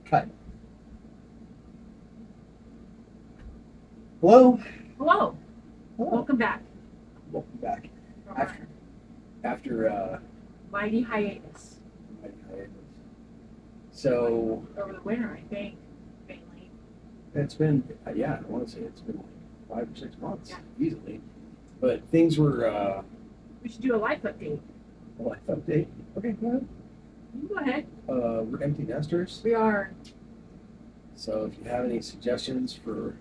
Cut. Hello. Hello. Hello. Welcome back. Welcome back. From our After mighty hiatus so over the winter, I think, mainly. it's been I want to say it's been like 5 or 6 months easily, but things were We should do a life update. a life update. Okay, go ahead. You go ahead. We're empty nesters, We are. so if you have any suggestions for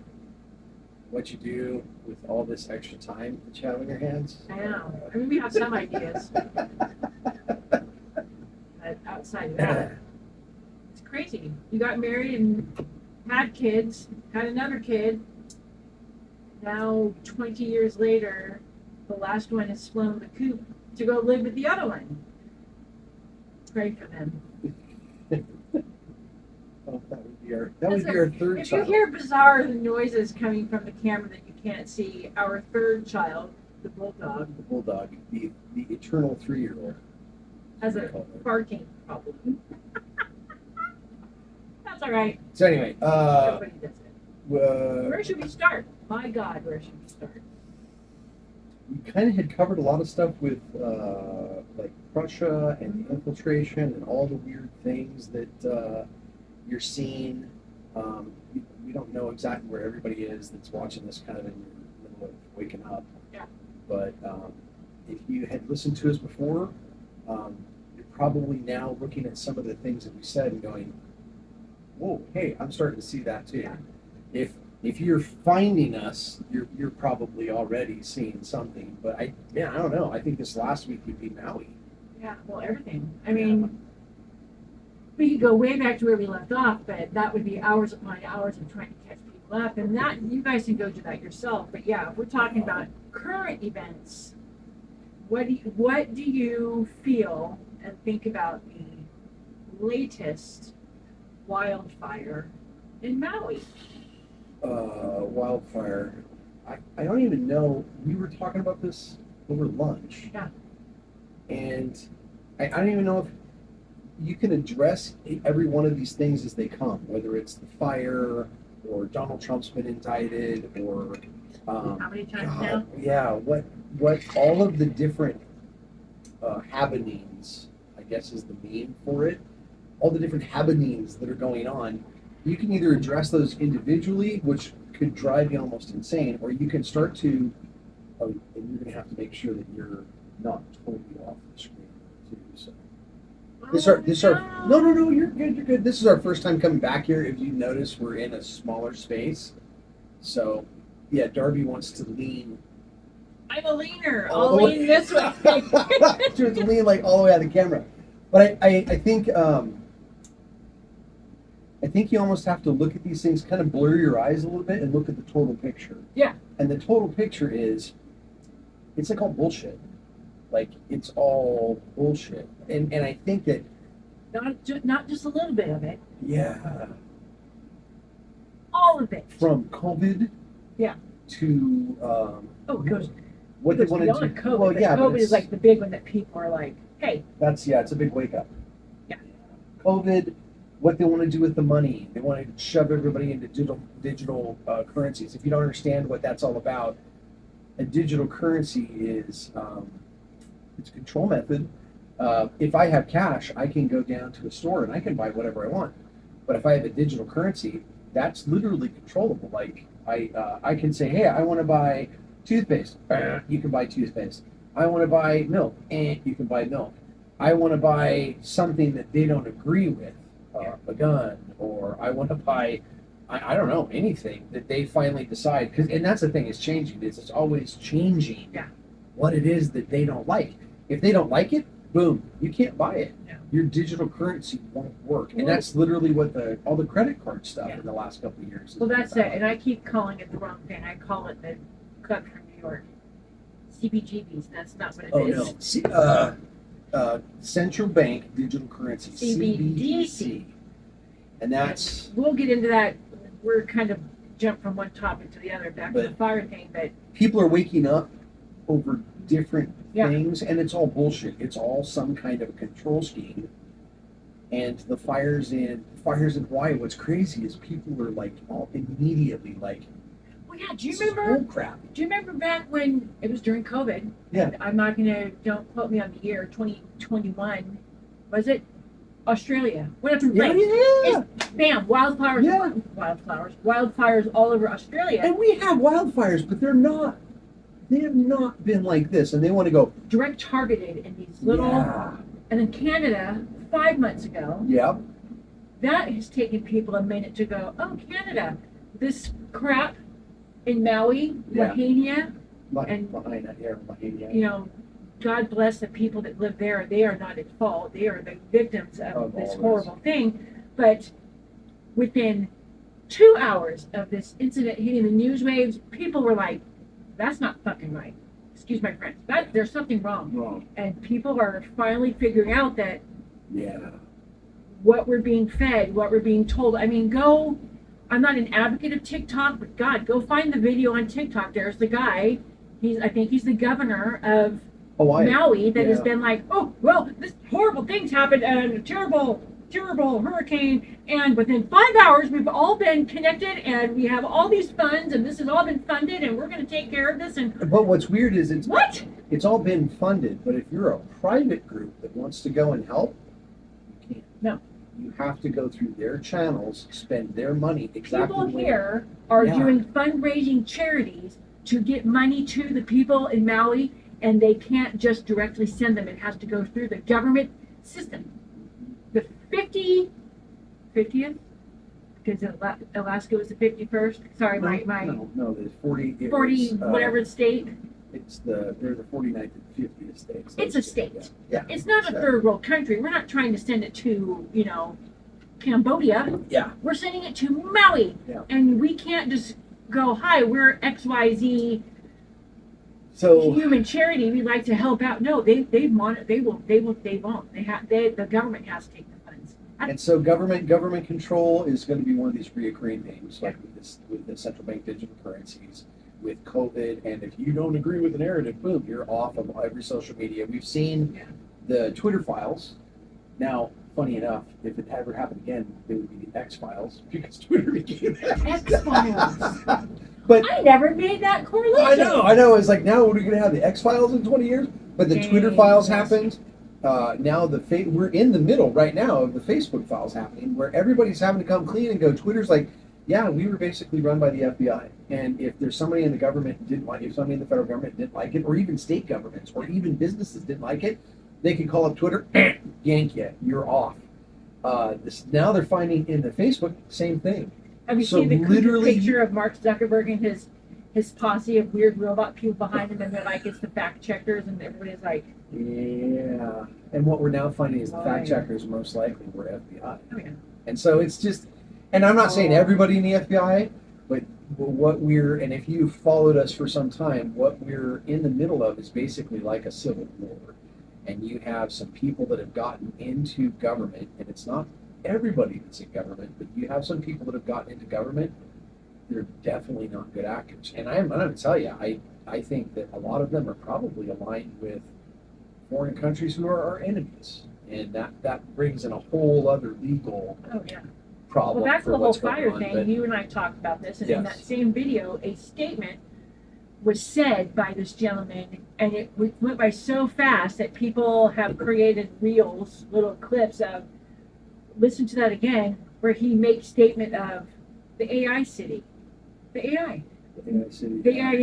what you do with all this extra time that you have on your hands, I know. I mean, we have some ideas. But outside of that, it's crazy. You got married and had kids, had another kid. Now, 20 years later, the last one has flown the coop to go live with the other one. Pray for them. oh, that would be our third If child. you hear bizarre noises coming from the camera that you can't see, our third child, the bulldog, The bulldog, the eternal 3-year-old. has a barking problem. That's all right. So anyway, Everybody does it. where Where should we start? My God, where should we start? we kind of had covered a lot of stuff with like Prussia and the infiltration and all the weird things that you're seeing. We don't know exactly where everybody is that's watching this kind of in the middle of waking up. Yeah. But if you had listened to us before, you're probably now looking at some of the things that we said and going, whoa, hey, I'm starting to see that too. Yeah. If you're finding us, you're probably already seeing something. But I don't know. I think this last week would be Maui. Yeah, well, everything. I mean, we could go way back to where we left off, but that would be hours upon hours of trying to catch people up. And that, you guys can go do that yourself. But yeah, if we're talking about current events, what do you feel and think about the latest wildfire in Maui? Wildfire. I don't even know. We were talking about this over lunch. Yeah. And I don't even know if you can address every one of these things as they come, whether it's the fire or Donald Trump's been indicted or How many times now? yeah, what all of the different happenings, I guess is the meme for it. All the different happenings that are going on. You can either address those individually, which could drive you almost insane, or you can start to, and you're going to have to make sure that you're not totally off the screen too. So no, you're good. This is our first time coming back here. If you notice, we're in a smaller space. So yeah, Darby wants to lean. I'm a leaner. all I'll the lean this way. She wants to lean like all the way out of the camera. But I think you almost have to look at these things, kind of blur your eyes a little bit and look at the total picture. Yeah. And the total picture is, it's like all bullshit. Like, it's all bullshit. And I think that... Not just a little bit of it. Yeah. All of it. From COVID. Yeah. To... it goes... what they want to do. COVID. Well, yeah, COVID is like the big one that people are like, hey. It's a big wake up. Yeah. COVID, what they want to do with the money. They want to shove everybody into digital currencies. If you don't understand what that's all about, a digital currency is it's a control method. If I have cash, I can go down to a store and I can buy whatever I want. But if I have a digital currency, that's literally controllable. Like I can say, hey, I want to buy toothpaste. You can buy toothpaste. I want to buy milk. You can buy milk. I want to buy something that they don't agree with, a gun, or I want to buy, I don't know, anything that they finally decide. And that's the thing, is changing. It's always changing what it is that they don't like. If they don't like it, boom, you can't buy it. No. Your digital currency won't work, and Well- that's literally what all the credit card stuff Yeah. in the last couple of years. Has Well, been that's it, about. and I keep calling it the wrong thing. I call it the Club from New York. CBGBs, that's not what it Oh is. no, central bank digital currency CBDC. and that's We'll get into that. We're kind of jumped from one topic to the other, back to the But- fire thing, but people are waking up over different Yeah. things, and it's all bullshit. It's all some kind of control scheme. And the fires in Hawaii, what's crazy is people were like all immediately like, well, yeah. Do you this is remember? bull crap. Do you remember back when it was during COVID? Yeah. I'm not gonna. Don't quote me on the year. 2021. Was it Australia? Whatever. Yeah, Right. yeah. Bam! Wildfires. Yeah. Wildfires all over Australia. And we have wildfires, but they have not been like this. And they want to go, Direct targeted in these little. yeah, And in Canada, 5 months ago, yeah, that has taken people a minute to go, oh, Canada, this crap in Maui, Yeah. Lahaina, and behind that air, behind that. you know, God bless the people that live there. They are not at fault. They are the victims of Of this all horrible thing. But within 2 hours of this incident hitting the news waves, people were like, that's not fucking right. Excuse my French. There's something wrong. Wrong. And people are finally figuring out that Yeah. what we're being fed, what we're being told. I mean, I'm not an advocate of TikTok, but God, go find the video on TikTok. There's the guy. I think he's the governor of Hawaii. Maui that has Yeah. been like, oh, well, this horrible things happened and a terrible hurricane. And within 5 hours, we've all been connected and we have all these funds and this has all been funded and we're going to take care of this. And But what's weird is what? it's all been funded, but if you're a private group that wants to go and help, you can't. No. You have to go through their channels, spend their money exactly. People the way- here are Yeah. doing fundraising charities to get money to the people in Maui, and they can't just directly send them. It has to go through the government system. The 50th, because Alaska was the 51st. Sorry, my No, there's 40. 40 whatever state. They're the 49th and 50th states. It's a state. Yeah. It's not a So- third world country. We're not trying to send it to Cambodia. Yeah. We're sending it to Maui. Yeah. And we can't just go, hi, we're XYZ So human charity. We like to help out. No, they won't. The government has to take the funds. and so government control is going to be one of these reoccurring themes, like with the central bank digital currencies, with COVID. And if you don't agree with the narrative, boom, you're off of every social media. We've seen Yeah. the Twitter files. Now, funny enough, if it ever happened again, they would be the X Files because Twitter became X-Files. But I never made that correlation. I know. It's like, now we're going to have the X Files in 20 years, but the Twitter files happened. Now we're in the middle right now of the Facebook files happening, where everybody's having to come clean and go. Twitter's like, yeah, we were basically run by the FBI, and if there's somebody in the government didn't like it, if somebody in the federal government didn't like it, or even state governments, or even businesses didn't like it, they can call up Twitter, yank you, you're off. Now they're finding in the Facebook same thing. Have you So seen the literally- picture of Mark Zuckerberg and his posse of weird robot people behind him, and they're like, it's the fact checkers, and everybody's like, Yeah, and what we're now finding is the Oh, fact yeah. checkers most likely were FBI. oh yeah. And so it's just, and I'm not saying Oh. everybody in the FBI, but and if you've followed us for some time, what we're in the middle of is basically like a civil war. And you have some people that have gotten into government, and it's not everybody that's in government, but you have some people that have gotten into government. They're definitely not good actors. And I'm going to tell you, I think that a lot of them are probably aligned with foreign countries who are our enemies. And that brings in a whole other legal Oh yeah. problem. Well, that's for the whole what's going fire on, thing. but- You and I talked about this, and in Yes. that same video, a statement was said by this gentleman, and it went by so fast that people have created reels, little clips of. Listen to that again, where he makes statement of the AI city, the AI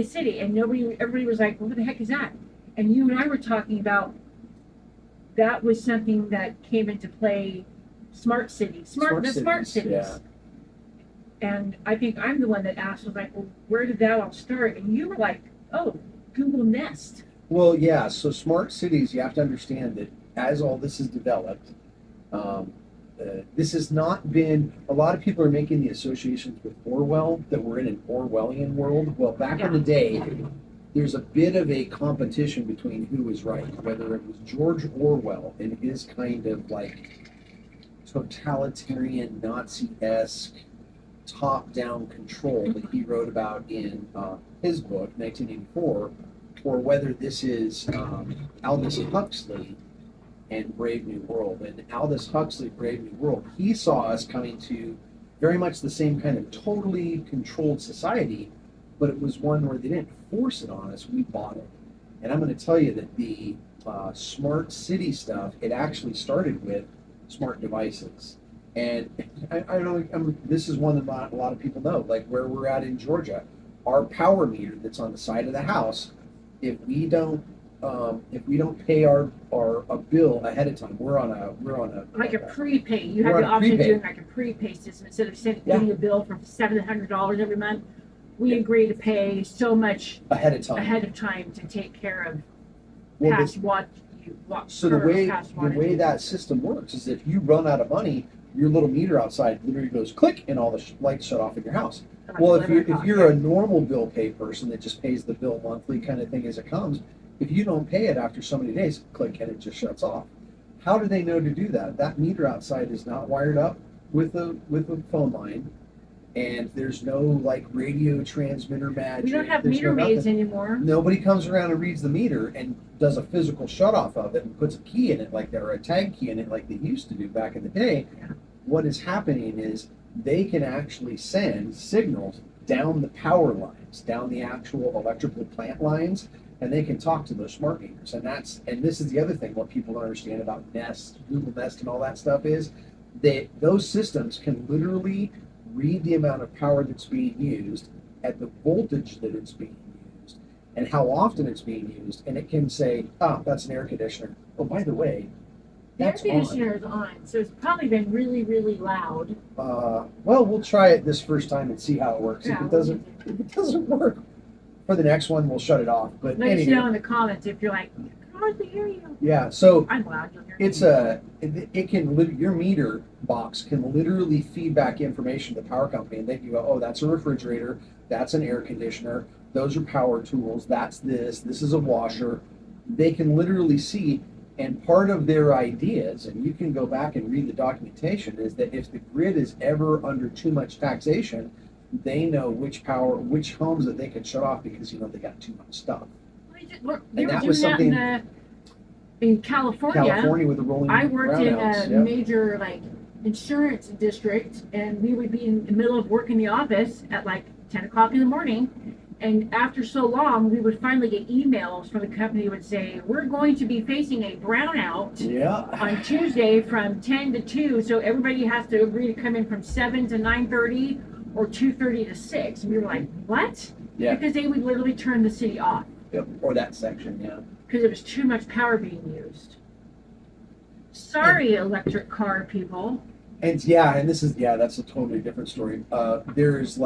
city, and everybody was like, "What the heck is that?" And you and I were talking about that was something that came into play. Smart cities. Yeah. And I think I'm the one that asked, was like, well, where did that all start? And you were like, oh, Google Nest. Well, yeah. So smart cities, you have to understand that as all this is developed, this has not been, a lot of people are making the associations with Orwell, that we're in an Orwellian world. Well, back in the day, there's a bit of a competition between who was right, whether it was George Orwell and his kind of like totalitarian Nazi-esque top-down control that he wrote about in his book, 1984, or whether this is Aldous Huxley and Brave New World. And Aldous Huxley, Brave New World, he saw us coming to very much the same kind of totally controlled society, but it was one where they didn't force it on us, we bought it. And I'm going to tell you that the smart city stuff, it actually started with smart devices. And I know this is one that not a lot of people know, like where we're at in Georgia, our power meter that's on the side of the house, if we don't pay our a bill ahead of time, we're on a like a prepay. You have the option of doing like a prepay system instead of sending a bill for $700 every month. We agree to pay so much ahead of time to take care of past what you want. So the way that system works is if you run out of money, your little meter outside literally goes click and all the lights shut off in your house. Well, if you're a normal bill pay person that just pays the bill monthly kind of thing as it comes, if you don't pay it after so many days, click and it just shuts off. How do they know to do that? That meter outside is not wired up with a phone line, and there's no like radio transmitter magic. We don't have meter maids anymore. Nobody comes around and reads the meter and does a physical shut off of it and puts a key in it or a tag key in it like they used to do back in the day. Yeah. What is happening is they can actually send signals down the power lines, down the actual electrical plant lines, and they can talk to those smart meters. And this is the other thing, what people don't understand about Nest, Google Nest and all that stuff is that those systems can literally read the amount of power that's being used at the voltage that it's being used and how often it's being used. And it can say, oh, that's an air conditioner. Oh, by the way, the air conditioner is on, so it's probably been really, really loud. Well, we'll try it this first time and see how it works. Yeah, if it doesn't work, for the next one we'll shut it off. But let us know in the comments if you're like, I can hardly hear you. Yeah, so I'm loud. You'll hear me. Your meter box can literally feed back information to the power company, and they can go, oh, that's a refrigerator, that's an air conditioner, those are power tools, that's this is a washer. They can literally see. And part of their ideas, and you can go back and read the documentation, is that if the grid is ever under too much taxation, they know which homes that they can shut off because they got too much stuff. They were doing that in California with the rolling I worked in brownouts, a major insurance district, and we would be in the middle of work in the office at 10 o'clock in the morning. And after so long, we would finally get emails from the company that would say, we're going to be facing a brownout on Tuesday from 10 to 2. So everybody has to agree to come in from 7 to 9:30 or 2:30 to 6. And we were like, what? Yeah. Because they would literally turn the city off. Yep. Or that section, yeah. Because there was too much power being used. Sorry, electric car people. And that's a totally different story. There's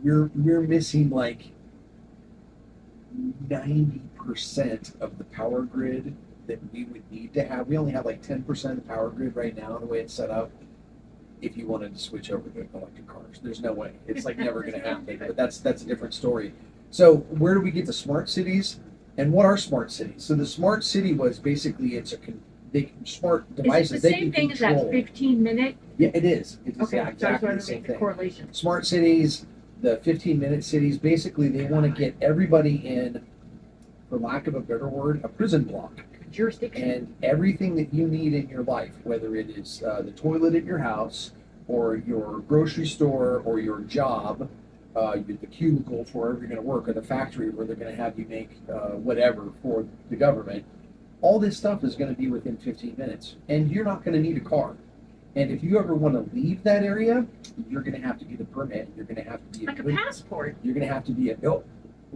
we're missing 90% of the power grid that we would need to have. We only have 10% of the power grid right now, the way it's set up. If you wanted to switch over to electric cars, there's no way. It's never going to happen. But that's a different story. So where do we get to smart cities? And what are smart cities? So the smart city was basically smart devices. Is it the same thing as that 15-minute? Yeah, it is. It's okay, exactly so the same thing. Correlation. Smart cities, the 15-minute cities, basically they want to get everybody in, for lack of a better word, a prison block. Jurisdiction. And everything that you need in your life, whether it is the toilet at your house or your grocery store or your job, the cubicle for wherever you're going to work, or the factory where they're going to have you make whatever for the government, all this stuff is going to be within 15 minutes. And you're not going to need a car. And if you ever want to leave that area, you're going to have to get a permit. You're going to have to be a passport. You're going to have to be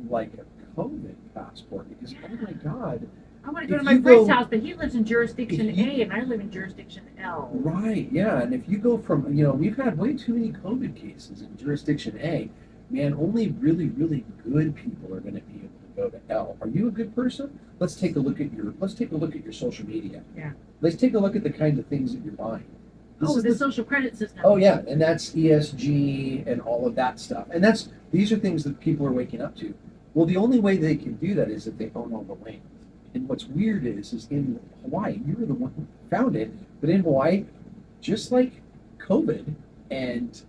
like a COVID passport, because oh my God. I want to go to my friend's house, but he lives in jurisdiction A and I live in jurisdiction L. Right, yeah. And if you go from, we've had way too many COVID cases in jurisdiction A. Man, only really, really good people are going to be able to go to hell. Are you a good person? Let's take a look at your social media. Yeah. Let's take a look at the kind of things that you're buying. This is The social credit system. Oh yeah, and that's ESG and all of that stuff. And these are things that people are waking up to. Well, the only way they can do that is if they own all the land. And what's weird is in Hawaii, you were the one who found it, but in Hawaii, just like COVID and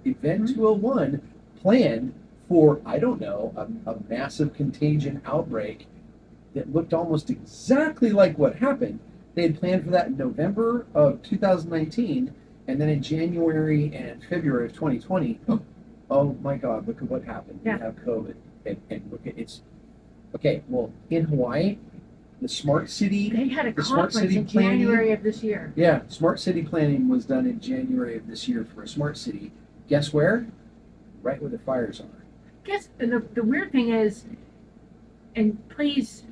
Event 201 planned for, I don't know, a massive contagion outbreak that looked almost exactly like what happened. They had planned for that in November of 2019, and then in January and February of 2020, oh my God, look at what happened. Yeah. We have COVID. And look at it's okay. Well, in Hawaii, the smart city. They had a the smart conference city in planning, January of this year. Yeah, smart city planning was done in January of this year for a smart city. Guess where? Right where the fires are. Guess the weird thing is, and please,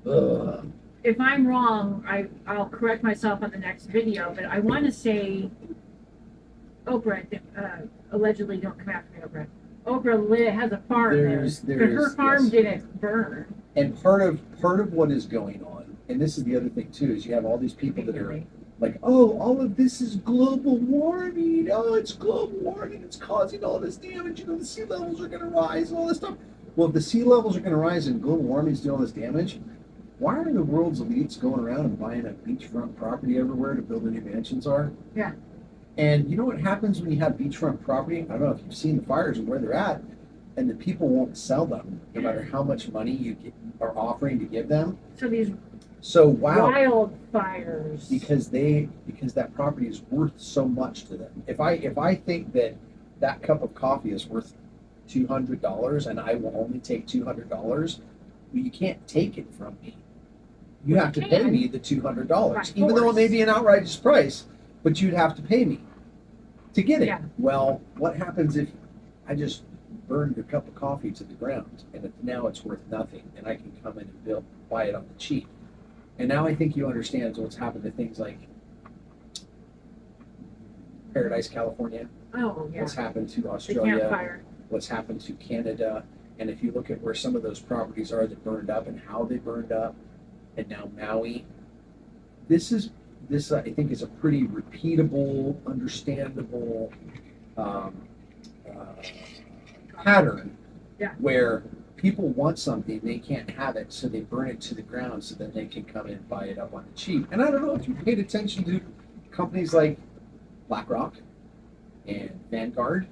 Ugh. if I'm wrong, I'll correct myself on the next video. But I want to say, Oprah, allegedly, don't come after me, Oprah. Oprah has a farm but her farm yes. didn't burn. And part of what is going on, and this is the other thing too, is you have all these people that are like, oh, all of this is global warming. Oh, it's global warming. It's causing all this damage. You know, the sea levels are going to rise and all this stuff. Well, if the sea levels are going to rise and global warming is doing all this damage, why are the world's elites going around and buying a beachfront property everywhere to build their new mansions are? Yeah. And you know what happens when you have beachfront property? I don't know if you've seen the fires and where they're at, and the people won't sell them, no matter how much money you are offering to give them. So these wildfires. Because that property is worth so much to them. If I think that cup of coffee is worth $200 and I will only take $200, well, you can't take it from me. You have to pay me the $200, even though it may be an outrageous price, but you'd have to pay me to get it. Yeah. Well, what happens if I just burned your cup of coffee to the ground and now it's worth nothing and I can come in and buy it on the cheap? And now I think you understand what's happened to things like Paradise, California. Oh, yeah. What's happened to The Australia. campfire. What's happened to Canada. And if you look at where some of those properties are that burned up and how they burned up, and now Maui, this I think is a pretty repeatable, understandable pattern where people want something, they can't have it, so they burn it to the ground so then they can come in and buy it up on the cheap. And I don't know if you paid attention to companies like BlackRock and Vanguard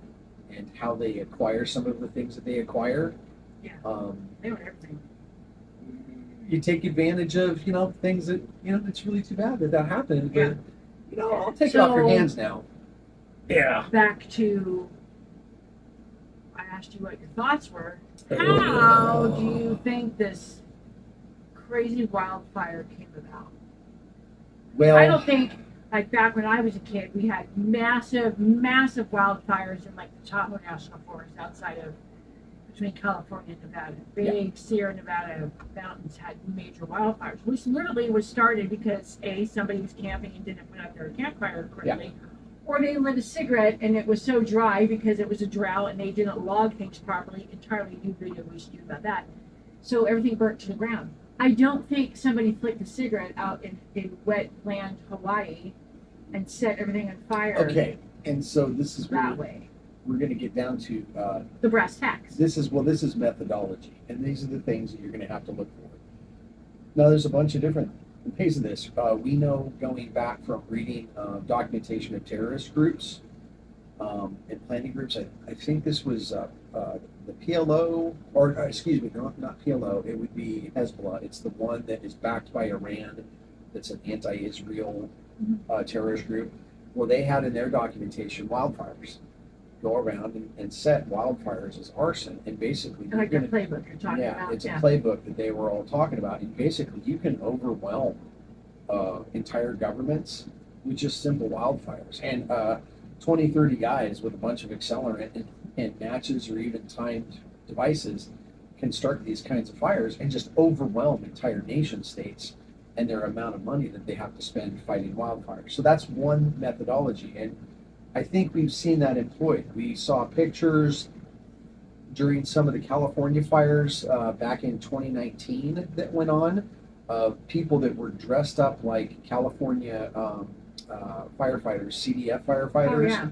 and how they acquire some of the things that they acquire. Yeah. They own everything. You take advantage of, things that, it's really too bad that happened, but, I'll take it off your hands now. Yeah. Back to, I asked you what your thoughts were. How do you think this crazy wildfire came about? Well, I don't think, like back when I was a kid, we had massive, massive wildfires in like the Tahoe National Forest outside of, between California and Nevada. Big Sierra Nevada mountains had major wildfires, which literally was started because somebody was camping and didn't put out their campfire correctly. Yeah. Or they lit a cigarette and it was so dry because it was a drought and they didn't log things properly. Entirely new video we should do about that. So everything burnt to the ground. I don't think somebody flicked a cigarette out in wet land Hawaii and set everything on fire. Okay, and so this is that way. We're going to get down to the brass tacks. This is methodology, and these are the things that you're going to have to look for. Now, there's a bunch of different ways of this. We know, going back from reading documentation of terrorist groups and planning groups, I think this was the PLO, or excuse me, not PLO, it would be Hezbollah. It's the one that is backed by Iran, that's an anti-Israel terrorist group. Well, they had in their documentation wildfires. Go around and set wildfires as arson, and basically like the playbook you're talking about. It's a playbook that they were all talking about. And basically, you can overwhelm entire governments with just simple wildfires. And 20, 30 guys with a bunch of accelerant and matches or even timed devices can start these kinds of fires and just overwhelm entire nation states and their amount of money that they have to spend fighting wildfires. So that's one methodology. And I think we've seen that employed. We saw pictures during some of the California fires back in 2019 that went on, people that were dressed up like California firefighters, CDF Oh, firefighters, yeah.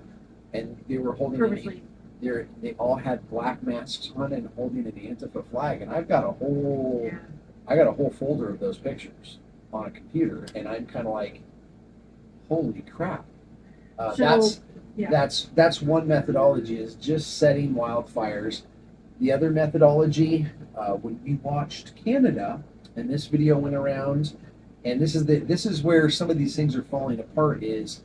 and they were holding Purposely. they all had black masks on and holding an Antifa flag, and I've got a whole Yeah. folder of those pictures on a computer, and I'm kind of like, holy crap. So, yeah. That's one methodology, is just setting wildfires. The other methodology, when we watched Canada, and this video went around, and this is where some of these things are falling apart, is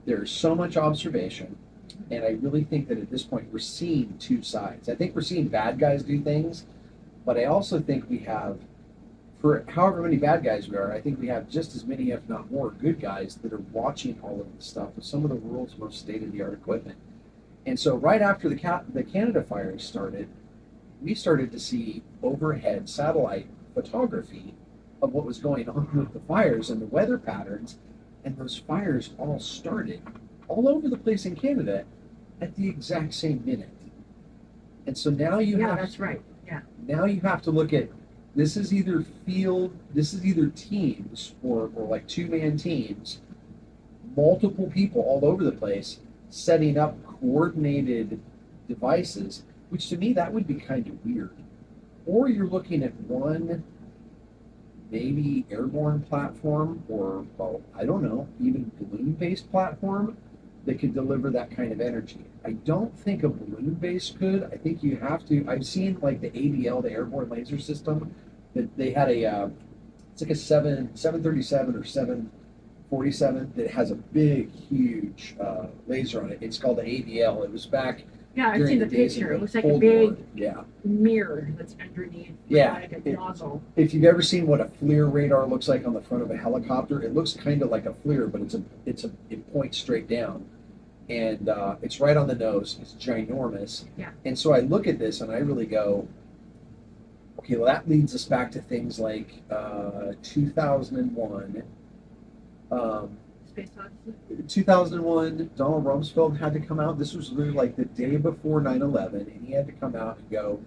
there's so much observation, and I really think that at this point we're seeing two sides. I think we're seeing bad guys do things, but I also think we have, for however many bad guys we are, I think we have just as many, if not more, good guys that are watching all of this stuff with some of the world's most state-of-the-art equipment. And so right after the Canada fires started, we started to see overhead satellite photography of what was going on with the fires and the weather patterns, and those fires all started all over the place in Canada at the exact same minute. And so now Yeah, that's right. Yeah. now you have to look at, this is either teams or like two-man teams, multiple people all over the place setting up coordinated devices, which to me that would be kind of weird. Or you're looking at one maybe airborne platform, or, well, I don't know, even balloon-based platform that could deliver that kind of energy. I don't think a balloon base could. I think you have to. I've seen like the ABL, the airborne laser system, that they had it's like a 737 or 747 that has a big, huge laser on it. It's called the ABL. It was back Yeah, I've during seen the days of picture. It looks like a Cold big War. Yeah. mirror that's underneath, Yeah, like a nozzle. If you've ever seen what a FLIR radar looks like on the front of a helicopter, it looks kind of like a FLIR, but it points straight down, and it's right on the nose. It's ginormous. Yeah. And so I look at this and I really go, okay, well that leads us back to things like 2001. Space Odyssey. 2001, Donald Rumsfeld had to come out. This was literally like the day before 9/11, and he had to come out and go,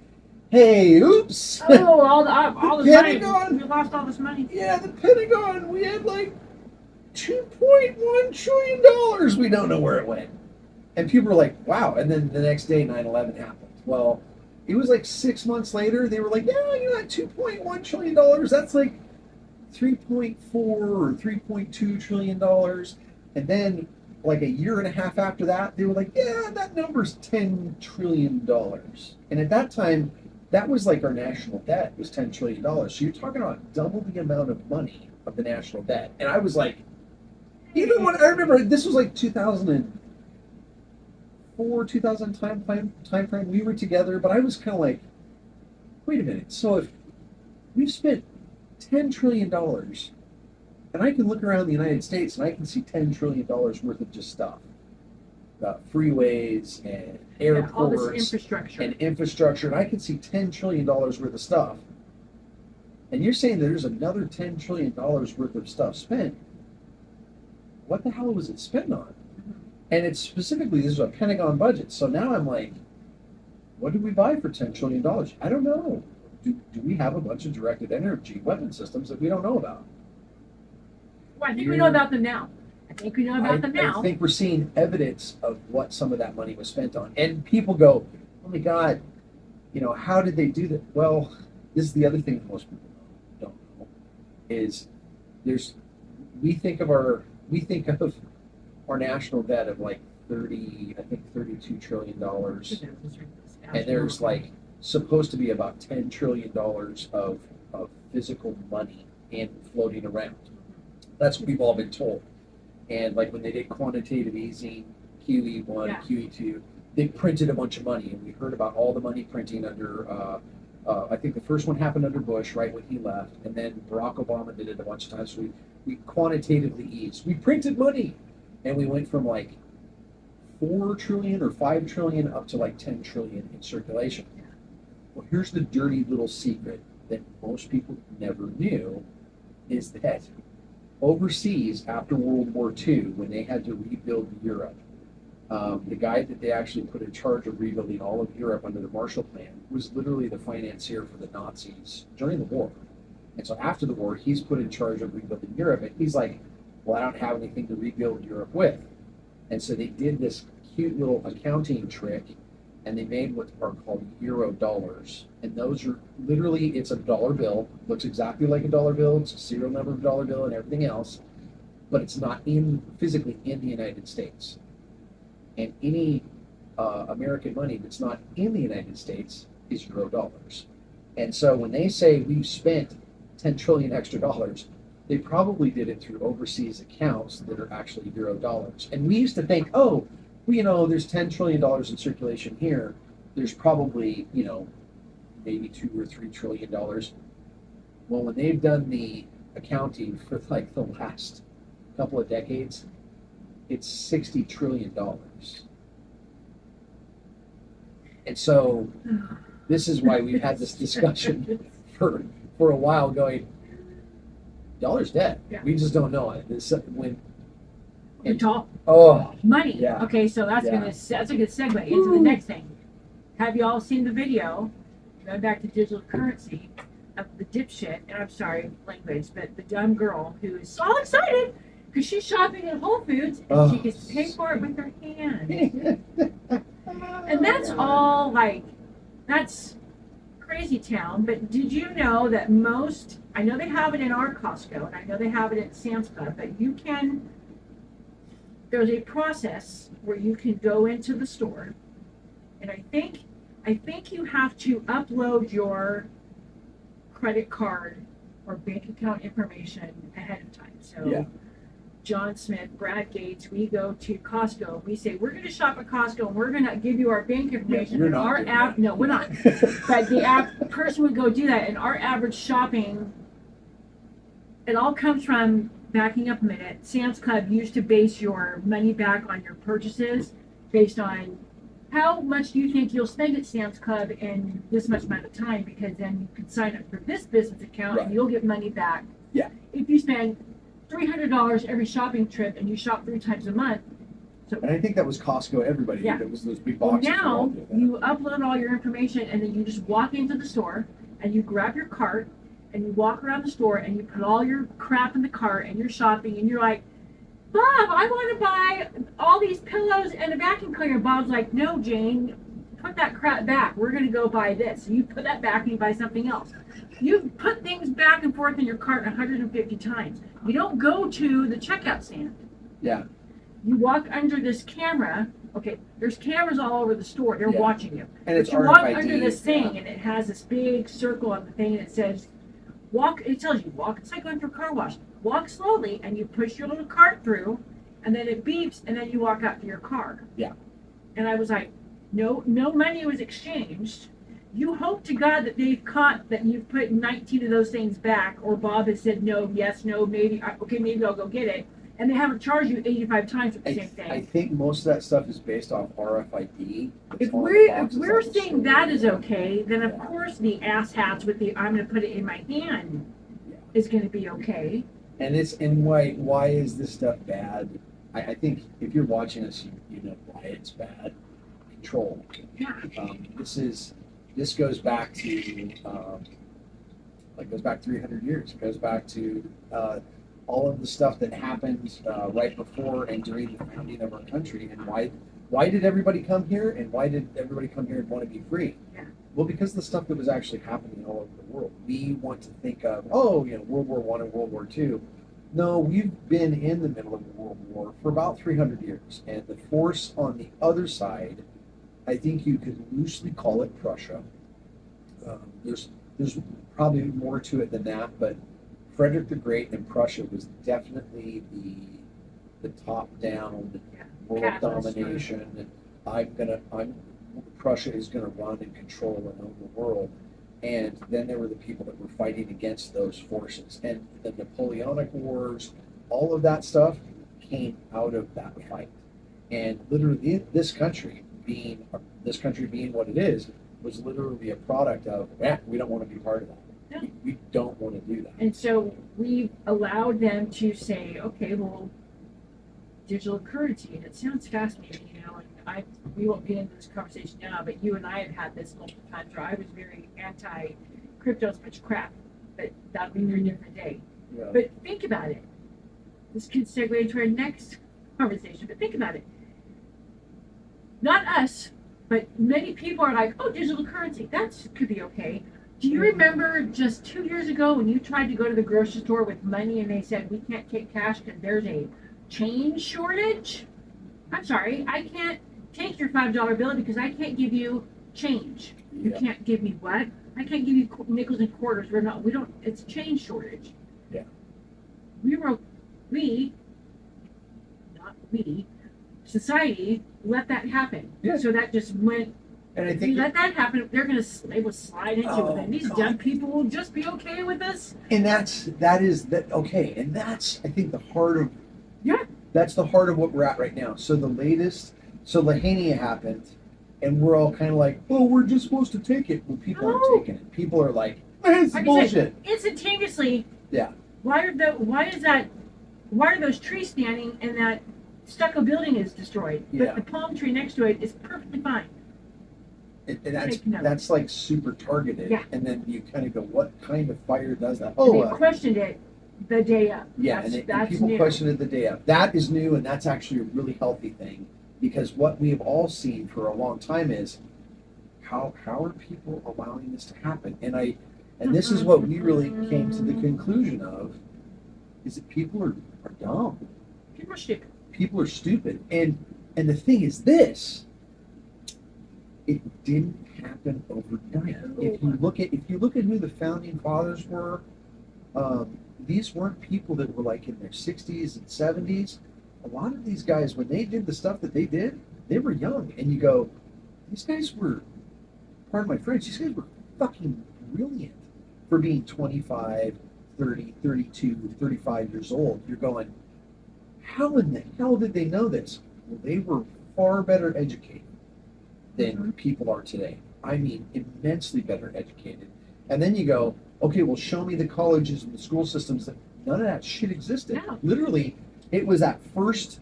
"Hey, oops! Oh, all the money. Pentagon. We lost all this money. Yeah, the Pentagon. We had like $2.1 trillion. We don't know where it went." And people were like, "Wow!" And then the next day, 9/11 happened. Well, it was like 6 months later. They were like, "Yeah, you know that $2.1 trillion. That's like 3.4 or 3.2 trillion dollars." And then like a year and a half after that, they were like, "Yeah, that number's $10 trillion." And at that time, that was like our national debt was $10 trillion. So you're talking about double the amount of money of the national debt. And I was like, even when I remember this was like 2004, 2000 time frame, we were together, but I was kind of like, wait a minute. So if we've spent $10 trillion, and I can look around the United States and I can see $10 trillion worth of just stuff, freeways and Yeah, all this airports infrastructure. and I can see $10 trillion worth of stuff. And you're saying that there's another $10 trillion worth of stuff spent. What the hell was it spent on? And it's specifically, this is a Pentagon budget. So now I'm like, what did we buy for $10 trillion? I don't know. Do we have a bunch of directed energy weapon systems that we don't know about? Well, I think we know about them now. I think I think we're seeing evidence of what some of that money was spent on. And people go, oh my God, how did they do that? Well, this is the other thing that most people don't know, is we think of our national debt of like $32 trillion. And there's like supposed to be about $10 trillion of physical money floating around. That's what we've all been told. And like when they did quantitative easing, QE1, Yeah. QE2, they printed a bunch of money, and we heard about all the money printing under. I think the first one happened under Bush, right when he left, and then Barack Obama did it a bunch of times. So we quantitatively eased. We printed money, and we went from like 4 trillion or 5 trillion up to like 10 trillion in circulation. Well, here's the dirty little secret that most people never knew, is that overseas after World War II, when they had to rebuild Europe, The guy that they actually put in charge of rebuilding all of Europe under the Marshall Plan was literally the financier for the Nazis during the war. And so after the war, he's put in charge of rebuilding Europe. And he's like, well, I don't have anything to rebuild Europe with. And so they did this cute little accounting trick, and they made what are called euro dollars. And those are literally, it's a dollar bill, looks exactly like a dollar bill, it's a serial number of a dollar bill and everything else, but it's not physically in the United States. And any American money that's not in the United States is euro dollars. And so when they say we've spent 10 trillion extra dollars, they probably did it through overseas accounts that are actually euro dollars. And we used to think, oh, well, there's $10 trillion in circulation here. There's probably, maybe $2 or $3 trillion. Well, when they've done the accounting for like the last couple of decades, it's $60 trillion. And so this is why we've had this discussion for a while going, dollar's dead. Yeah. We just don't know it. We talk Oh, money. yeah. Okay, so that's a good segue into the next thing. Have you all seen the video, going back to digital currency, of the dipshit, and I'm sorry, language, but the dumb girl who is all excited because she's shopping at Whole Foods and she gets to pay for it with her hand. And that's all that's crazy town, but did you know that I know they have it in our Costco, and I know they have it at Sam's Club, but there's a process where you can go into the store, and I think you have to upload your credit card or bank account information ahead of time. So Yeah. John Smith, Brad Gates, we go to Costco and we say, we're going to shop at Costco and we're going to give you our bank information. You're and not our doing app, that. no, we're not. But the person would go do that, and our average shopping, it all comes from, backing up a minute, Sam's Club used to base your money back on your purchases based on how much do you think you'll spend at Sam's Club in this much amount of time, because then you can sign up for this business account Right. and you'll get money back. Yeah. If you spend $300 every shopping trip and you shop 3 times a month. And I think that was Costco, everybody. Yeah. That was those big Well, boxes. now you upload all your information and then you just walk into the store and you grab your cart and you walk around the store and you put all your crap in the cart and you're shopping and you're like, Bob, I want to buy all these pillows and a vacuum cleaner. Bob's like, no, Jane, put that crap back. We're going to go buy this. And you put that back and you buy something else. You put things back and forth in your cart 150 times. You don't go to the checkout stand. Yeah. You walk under this camera. Okay, there's cameras all over the store. They're Yeah. watching you. And it's But you walk RFID, under this thing yeah. and it has this big circle on the thing and it says, it tells you, walk, it's like going through a car wash. Walk slowly and you push your little cart through and then it beeps and then you walk out to your car. Yeah. And I was like, no money was exchanged. You hope to God that they've caught that you've put 19 of those things back, or Bob has said no, yes, no, maybe, okay, maybe I'll go get it. And they haven't charged you 85 times for the same thing. I think most of that stuff is based off RFID. If It's on the we're boxes saying on the store. that is okay, then of Yeah. course the asshats with the I'm going to put it in my hand Yeah. is going to be okay. And why is this stuff bad? I think if you're watching us, you know why it's bad. Control. Yeah. This goes back to goes back 300 years. It goes back to all of the stuff that happened right before and during the founding of our country. And why did everybody come here? And why did everybody come here and want to be free? Yeah. Well, because the stuff that was actually happening all over the world. We want to think of, World War I and World War II. No, we've been in the middle of a world war for about 300 years. And the force on the other side, I think you could loosely call it Prussia. There's probably more to it than that, but Frederick the Great and Prussia was definitely the top-down world Capitalist domination. Prussia is gonna run and control and own the world. And then there were the people that were fighting against those forces. And the Napoleonic Wars, all of that stuff came out of that fight. And literally this country being what it is, was literally a product of, we don't want to be part of that. Yeah. We don't want to do that. And so we allowed them to say, okay, well, digital currency, and it sounds fascinating, and we won't get into this conversation now, but you and I have had this multiple times where I was very anti crypto as much crap, but that'll be for a different day. Yeah. But think about it. This could segue into our next conversation, but think about it. Not us, but many people are like, oh, digital currency, that could be okay. Do you remember just 2 years ago when you tried to go to the grocery store with money and they said, we can't take cash because there's a change shortage? I'm sorry, I can't take your $5 bill because I can't give you change. You Yeah. can't give me what? I can't give you nickels and quarters. It's a change shortage. Yeah. Society let that happen. Yeah. So that just went, And I if you think, let that happen, they will slide into Oh, it. And these God. dumb people will just be okay with this. and that okay, and that's I think the heart of Yeah. that's the heart of what we're at right now. So Lahania happened, and we're all kind of like, oh, we're just supposed to take it. Well, people No. aren't taking it. People are like, it's Like I bullshit. said, instantaneously. Yeah. Why are those trees standing and that stucco building is destroyed, Yeah. but the palm tree next to it is perfectly fine? And Take note. that's like super targeted. Yeah. And then you kind of go, what kind of fire does that? And Oh, they questioned it the day up. yeah, That's and people new. question it the day of. That is new, and that's actually a really healthy thing, because what we have all seen for a long time is how are people allowing this to happen? And this is what we really came to the conclusion of, is that people are dumb. People are stupid. People are stupid. And the thing is this, it didn't happen overnight. No. If you look at who the founding fathers were, these weren't people that were like in their 60s and 70s. A lot of these guys, when they did the stuff that they did, they were young. And you go, these guys were, pardon my French, these guys were fucking brilliant for being 25, 30, 32, 35 years old. You're going, how in the hell did they know this? Well, they were far better educated than people are today. I mean, immensely better educated. And then you go, okay, well, show me the colleges and the school systems that none of that shit existed. No. Literally, it was that first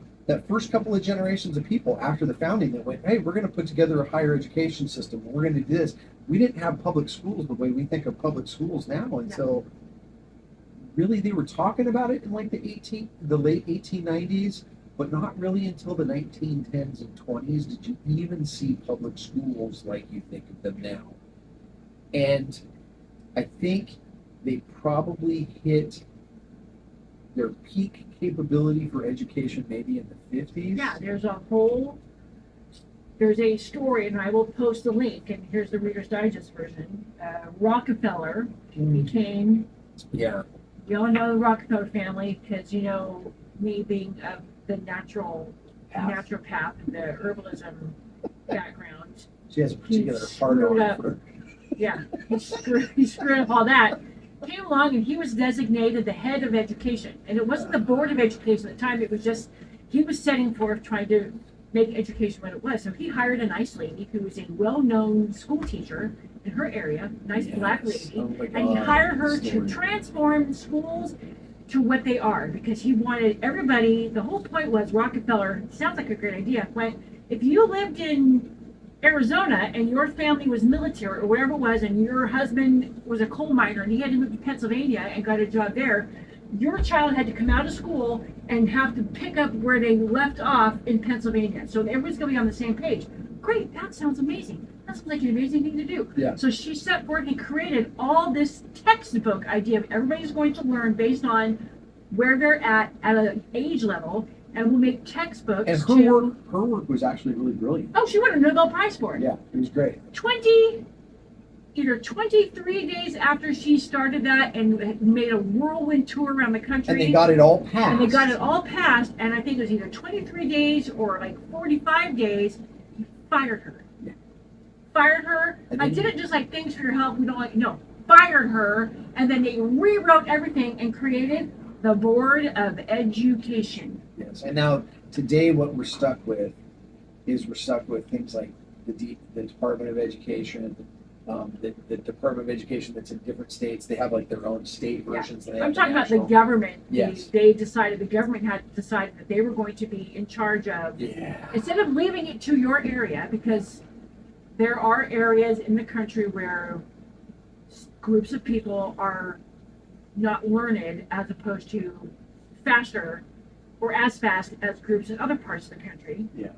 couple of generations of people after the founding that went, hey, we're going to put together a higher education system. We're going to do this. We didn't have public schools the way we think of public schools now until really they were talking about it in like the late 1890s, but not really until the 1910s and 20s did you even see public schools like you think of them now. And I think they probably hit their peak capability for education maybe in the 50s. Yeah, there's a story, and I will post the link, and here's the Reader's Digest version. Rockefeller became, Yeah. we all know the Rockefeller family, because me being of the natural path and the herbalism background. She has a He particular heart screwed on up. for Yeah, he screwed up all that. Came along and he was designated the head of education. And it wasn't the board of education at the time, it was just, he was setting forth trying to make education what it was. So he hired a nice lady who was a well-known school teacher in her area, nice black lady. Oh my And he God, hired her the to story. transform schools to what they are, because he wanted everybody, the whole point was Rockefeller, sounds like a great idea, went, if you lived in Arizona and your family was military or wherever it was, and your husband was a coal miner and he had to move to Pennsylvania and got a job there, your child had to come out of school and have to pick up where they left off in Pennsylvania. So everybody's going to be on the same page. Great, that sounds amazing. That sounds like an amazing thing to do. Yeah. So she set forth and created all this textbook idea of everybody's going to learn based on where they're at an age level, and we'll make textbooks. And her work was actually really brilliant. Oh, she won a Nobel Prize for it. Yeah, it was great. Either 23 days after she started that and made a whirlwind tour around the country. And they got it all passed. And they got it all passed, and I think it was either 23 days or like 45 days, he fired her. Yeah. Fired her. And I then- didn't just like, thanks for your help, we don't like, no. Fired her, and then they rewrote everything and created the Board of Education. Yes, and now today what we're stuck with is things like the Department of Education, the Department of Education that's in different states. They have like their own state versions. Yeah. I'm talking about the national. government. Yes. The government had decided that they were going to be in charge of, instead of leaving it to your area, because there are areas in the country where groups of people are not learned as opposed to faster or as fast as groups in other parts of the country. Yeah.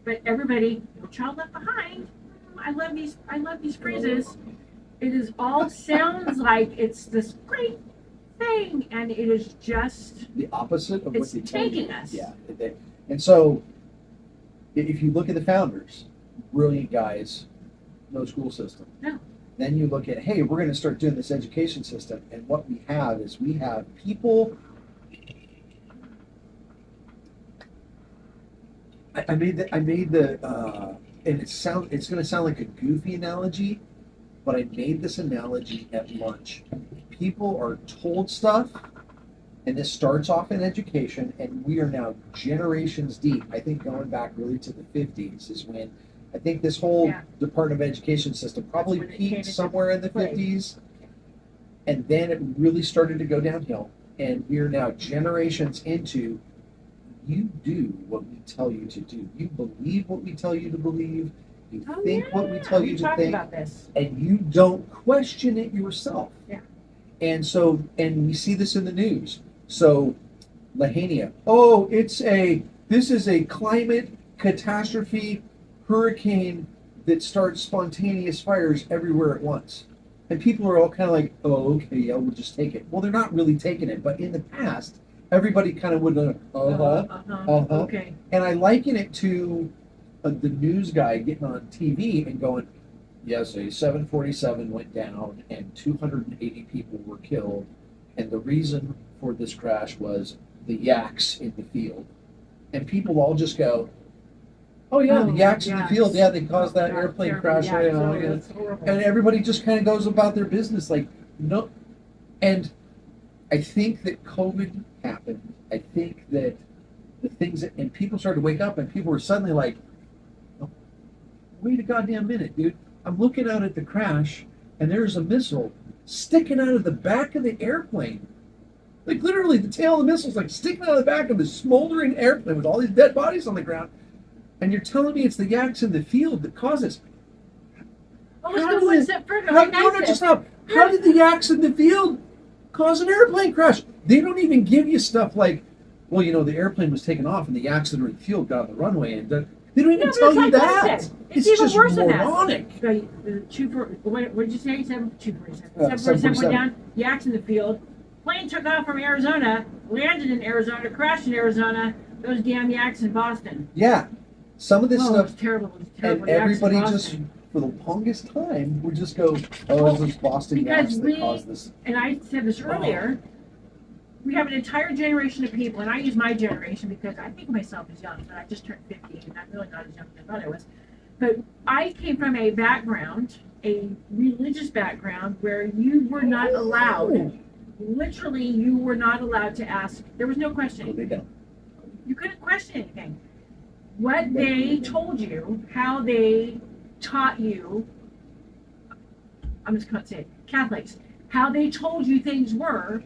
But everybody, no child left behind. I love these phrases. It is all sounds like it's this great thing, and it is just the opposite of what it's they tell you. taking us. Yeah. And so, if you look at the founders, brilliant guys, no school system. No. Then you look at, hey, we're going to start doing this education system, and what we have is we have people. I made the and it's going to sound like a goofy analogy, but I made this analogy at lunch. People are told stuff, and this starts off in education, and we are now generations deep. I think going back really to the 50s is when I think this whole Department of Education system probably That's when it peaked came somewhere in the play. 50s, and then it really started to go downhill. And we are now generations into, you do what we tell you to do. You believe what we tell you to believe. You think what we tell you to think, about this. and you don't question it yourself. Yeah. And so, and we see this in the news. So, Lahaina, oh, this is a climate catastrophe, hurricane that starts spontaneous fires everywhere at once. And people are all kind of like, oh, okay, yeah, we'll just take it. Well, they're not really taking it, but in the past, everybody kind of would go, Okay. And I liken it to the news guy getting on TV and going, yes, a 747 went down and 280 people were killed. And the reason for this crash was the yaks in the field. And people all just go, oh yeah, the yaks in the field, yeah, they caused that airplane crash. That's horrible. And everybody just kind of goes about their business like, no. And I think that COVID happened. I think that the things that, and people started to wake up and people were suddenly like, oh, wait a goddamn minute, dude. I'm looking out at the crash and there's a missile sticking out of the back of the airplane. Like literally the tail of the missile's like sticking out of the back of this smoldering airplane with all these dead bodies on the ground. And you're telling me it's the yaks in the field that cause this. Oh, let's go one step further. How did the yaks in the field cause an airplane crash? They don't even give you stuff like, well, you know, the airplane was taken off and the yaks that were in the field got on the runway, and they don't even tell you that. It's just even worse moronic. than that. What did you say? 747. 747 went down. Yaks in the field. Plane took off from Arizona, landed in Arizona, crashed in Arizona. Those damn yaks in Boston. Yeah, some of this It stuff, was terrible. It was terrible. and everybody just, for the longest time, would just go, oh, it's those Boston yaks that caused this. And I said this earlier, we have an entire generation of people, and I use my generation because I think of myself as young, but I just turned 50, and I'm really not as young as I thought I was. But I came from a background, a religious background, where you were not allowed, literally, you were not allowed to ask. There was no questioning. They don't. You couldn't question anything. What they told you, how they taught you, I'm just going to say it, Catholics, how they told you things were,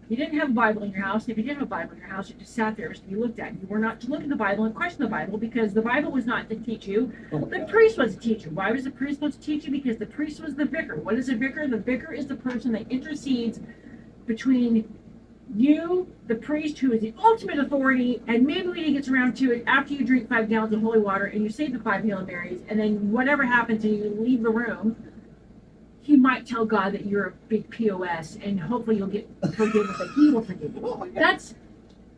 you didn't have a Bible in your house. And if you didn't have a Bible in your house, you just sat there and you looked at it. You were not to look at the Bible and question the Bible because the Bible was not to teach you. The priest was to teach you. Why was the priest supposed to teach you? Because the priest was the vicar. What is a vicar? The vicar is the person that intercedes between you, the priest, who is the ultimate authority, and maybe when he gets around to it, after you drink 5 gallons of holy water and you say the 5 Hail Marys, and then whatever happens and you leave the room, he might tell God that you're a big POS, and hopefully you'll get forgiven, but he will forgive you.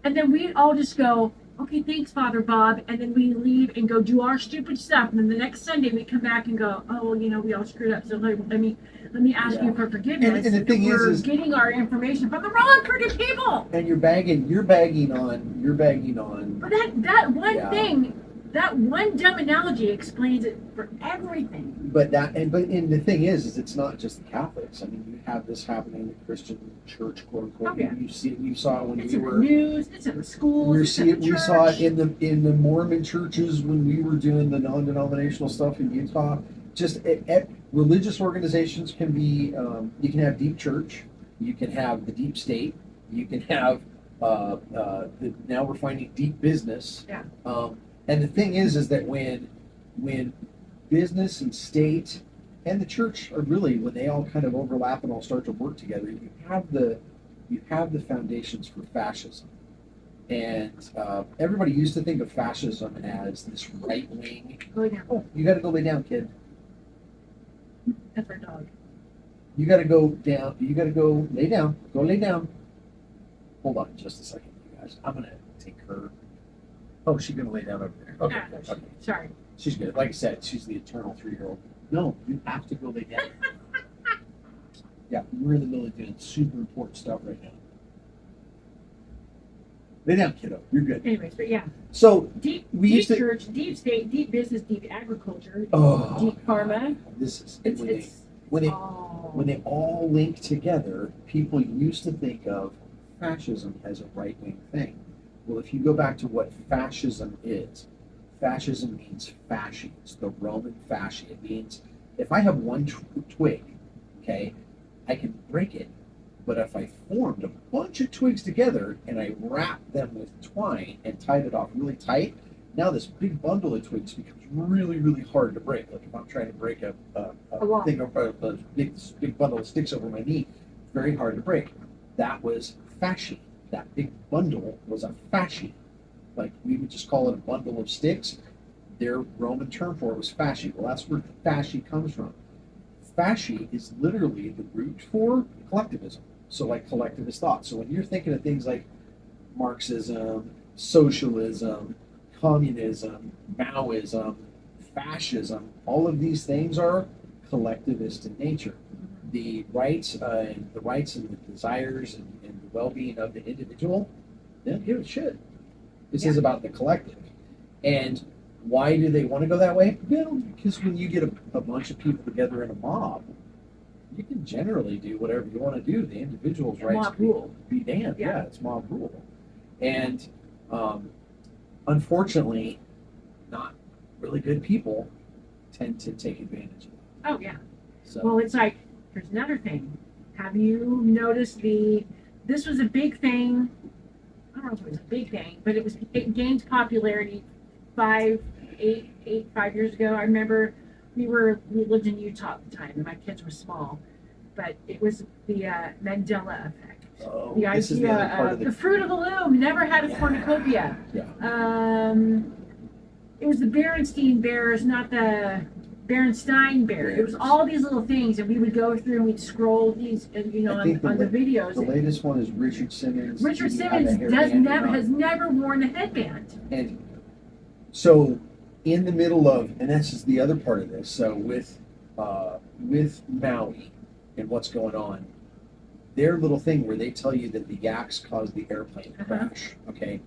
And then we all just go, okay, thanks, Father Bob, and then we leave and go do our stupid stuff, and then the next Sunday we come back and go, oh, well, you know, we all screwed up, so let me ask you for forgiveness. And the thing we're is getting our information from the wrong freaking people. And you're bagging on. But that one thing, that one dumb analogy explains it for everything. But the thing is it's not just the Catholics. I mean, you have this happening in the Christian church, quote unquote. Oh, yeah. You saw it when It's we in were the news. It's in the schools. we saw it in the Mormon churches when we were doing the non-denominational stuff in Utah. Just religious organizations can be, you can have deep church, you can have the deep state, you can have, now we're finding deep business. Yeah. And the thing is that when business and state and the church are really, when they all kind of overlap and all start to work together, you have the foundations for fascism. And everybody used to think of fascism as this right wing. Go down. Oh, you got to go lay down, kid. That's our dog. You got to go down. You got to go lay down. Go lay down. Hold on just a second, you guys. I'm gonna take her. Oh, she's gonna lay down over there. Okay. Ah, Okay. Sorry. She's good. Like I said, she's the eternal 3-year-old. No, you have to go lay down. Yeah, we're in the middle of doing super important stuff right now. Lay down, kiddo. You're good. Anyways, but yeah, So deep We used to- church, deep state, deep business, deep agriculture, oh, deep pharma. this is It's when it's when they all when they all link together, people used to think of fascism as a right-wing thing. Well, if you go back to what fascism means fasci. It's the Roman fasci. It means if I have one twig, okay, I can break it. But if I formed a bunch of twigs together and I wrapped them with twine and tied it off really tight, now this big bundle of twigs becomes really, really hard to break. Like if I'm trying to break a log. thing of a big bundle of sticks over my knee, it's very hard to break. That was fasci. That big bundle was a fasci. Like we would just call it a bundle of sticks. Their Roman term for it was fasci. Well, that's where fasci comes from. Fasci is literally the root for collectivism. So like collectivist thought. So when you're thinking of things like Marxism, socialism, communism, Maoism, fascism, all of these things are collectivist in nature. The rights and the desires and the well-being of the individual, they don't give a shit. This is about the collective. And why do they want to go that way? Well, because when you get a bunch of people together in a mob, you can generally do whatever you want to do. The individual's rights mob rule. be damned. Yeah. Yeah, it's mob rule. And unfortunately, not really good people tend to take advantage of that. Oh yeah. So Well, it's like here's another thing. Have you noticed this was a big thing. I don't know if it was a big thing, but it gained popularity 5 years ago. I remember we lived in Utah at the time and my kids were small, but it was the Mandela effect. oh, The this is the other part idea of of the fruit of the loom never had a Yeah. cornucopia. yeah. It was the Berenstein Bears, not the Berenstein Bear. It was all these little things, and we would go through and we'd scroll these, and I on think the videos. The latest one is Richard Simmons. Richard You have a Simmons hairband has never worn a headband. And so, in the middle of, and that's just the other part of this. So with Maui and what's going on, their little thing where they tell you that the yaks caused the airplane crash. Okay,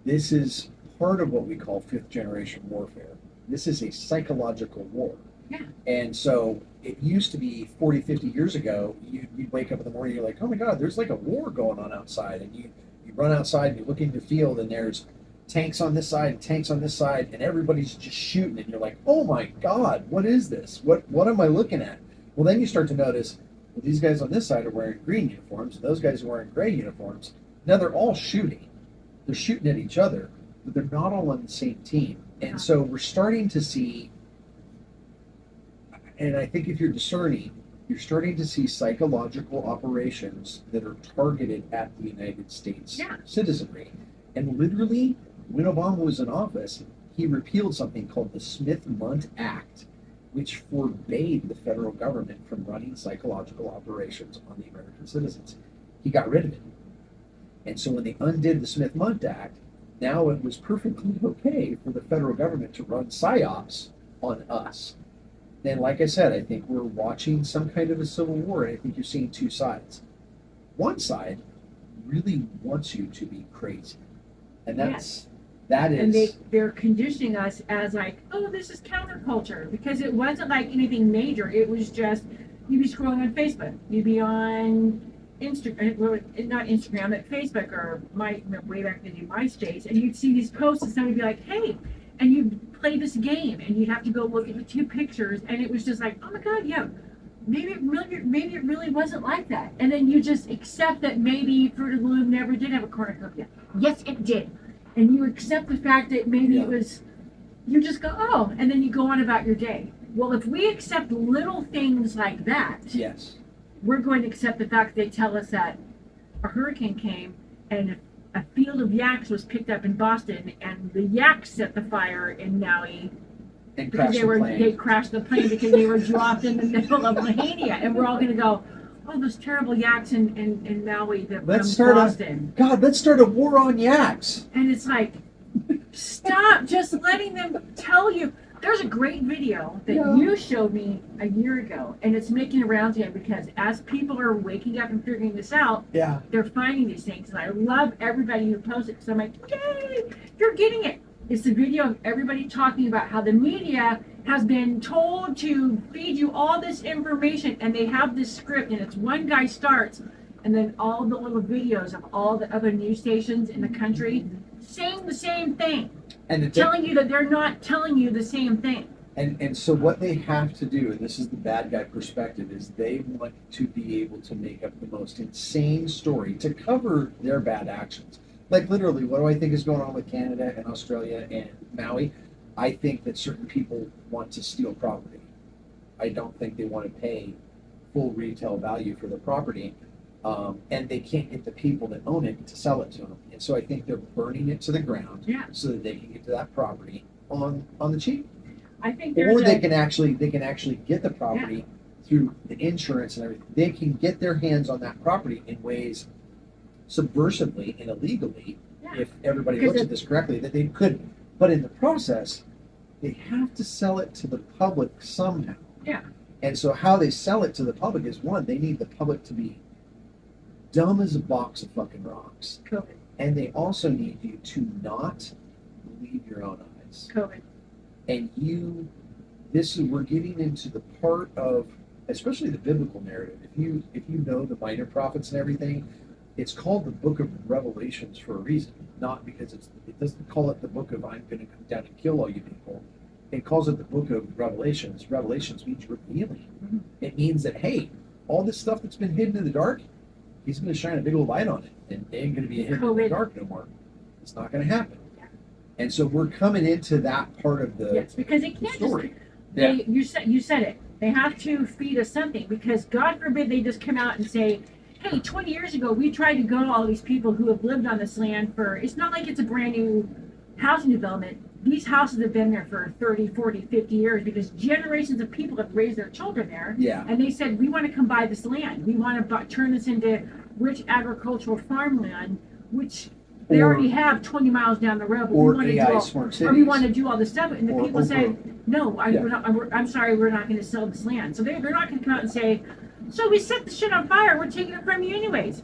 this is part of what we call fifth generation warfare. This is a psychological war. Yeah. And so it used to be 40, 50 years ago, you'd wake up in the morning, you're like, oh my God, there's like a war going on outside. And you run outside and you look in the field and there's tanks on this side, tanks on this side, and everybody's just shooting. And you're like, oh my God, what is this? What am I looking at? Well, then you start to notice, well, these guys on this side are wearing green uniforms, and those guys are wearing gray uniforms. Now they're all shooting. They're shooting at each other, but they're not all on the same team. And so we're starting to see, and I think if you're discerning, you're starting to see psychological operations that are targeted at the United States Yeah. citizenry. And literally, when Obama was in office, he repealed something called the Smith-Mundt Act, which forbade the federal government from running psychological operations on the American citizens. He got rid of it. And so when they undid the Smith-Mundt Act, now it was perfectly okay for the federal government to run psyops on us. Then, like I said, I think we're watching some kind of a civil war, and I think you're seeing two sides. One side really wants you to be crazy, and that And is they're conditioning us as like, oh, this is counterculture, because it wasn't like anything major. It was just you'd be scrolling on Facebook, you'd be on Instagram, not Instagram, but Facebook, or way back then, MySpace, and you'd see these posts, and somebody would be like, hey, and you play this game, and you'd have to go look at the two pictures, and it was just like, oh my God, yeah, maybe it really wasn't like that. And then you just accept that maybe Fruit of the Loom never did have a cornucopia. Yes, it did. And you accept the fact that maybe it was, you just go, oh, and then you go on about your day. Well, if we accept little things like that, Yes. we're going to accept the fact that they tell us that a hurricane came and a field of yaks was picked up in Boston, and the yaks set the fire in Maui And because crash the plane. they crashed the plane because they were dropped in the middle of Lahaina, and we're all going to go, oh, those terrible yaks in Maui that Let's from start Boston. God, let's start a war on yaks. And it's like, stop just letting them tell you. There's a great video that you showed me a year ago, and it's making a round here because as people are waking up and figuring this out, Yeah. they're finding these things. And I love everybody who posts it because I'm like, yay, you're getting it. It's the video of everybody talking about how the media has been told to feed you all this information, and they have this script, and it's one guy starts, and then all the little videos of all the other news stations in the country saying the same thing. And Telling you that they're not telling you the same thing. And so what they have to do, and this is the bad guy perspective, is they want to be able to make up the most insane story to cover their bad actions. Like literally, what do I think is going on with Canada and Australia and Maui? I think that certain people want to steal property. I don't think they want to pay full retail value for the property. And they can't get the people that own it to sell it to them. And so I think they're burning it to the ground so that they can get to that property on the cheap. I think Or they can actually get the property through the insurance and everything. They can get their hands on that property in ways subversively and illegally, if everybody looks at this correctly, that they couldn't. But in the process, they have to sell it to the public somehow. Yeah. And so how they sell it to the public is, one, they need the public to be dumb as a box of fucking rocks. COVID. And they also need you to not believe your own eyes. COVID. And we're getting into the part of, especially the biblical narrative. If you know the minor prophets and everything, it's called the book of Revelations for a reason. Not because it doesn't call it the book of I'm going to come down and kill all you people. It calls it the book of Revelations. Revelations means revealing. Mm-hmm. It means that, hey, all this stuff that's been hidden in the dark, he's going to shine a big old light on it, and it ain't going to be hidden in the dark no more. It's not going to happen. Yeah. And so we're coming into that part of the because it can't story. Just. You said it. They have to feed us something because God forbid they just come out and say, hey, 20 years ago we tried to go to all these people who have lived on this land for. It's not like it's a brand new housing development. These houses have been there for 30, 40, 50 years because generations of people have raised their children there. Yeah. And they said, we want to come buy this land. We want to turn this into rich agricultural farmland, which they already have 20 miles down the road. But Or we want AI to do smart cities. or we want to do all this stuff. And the Or people say, no, Yeah. I'm sorry, we're not going to sell this land. So they're not going to come out and say, so we set the shit on fire. We're taking it from you anyways.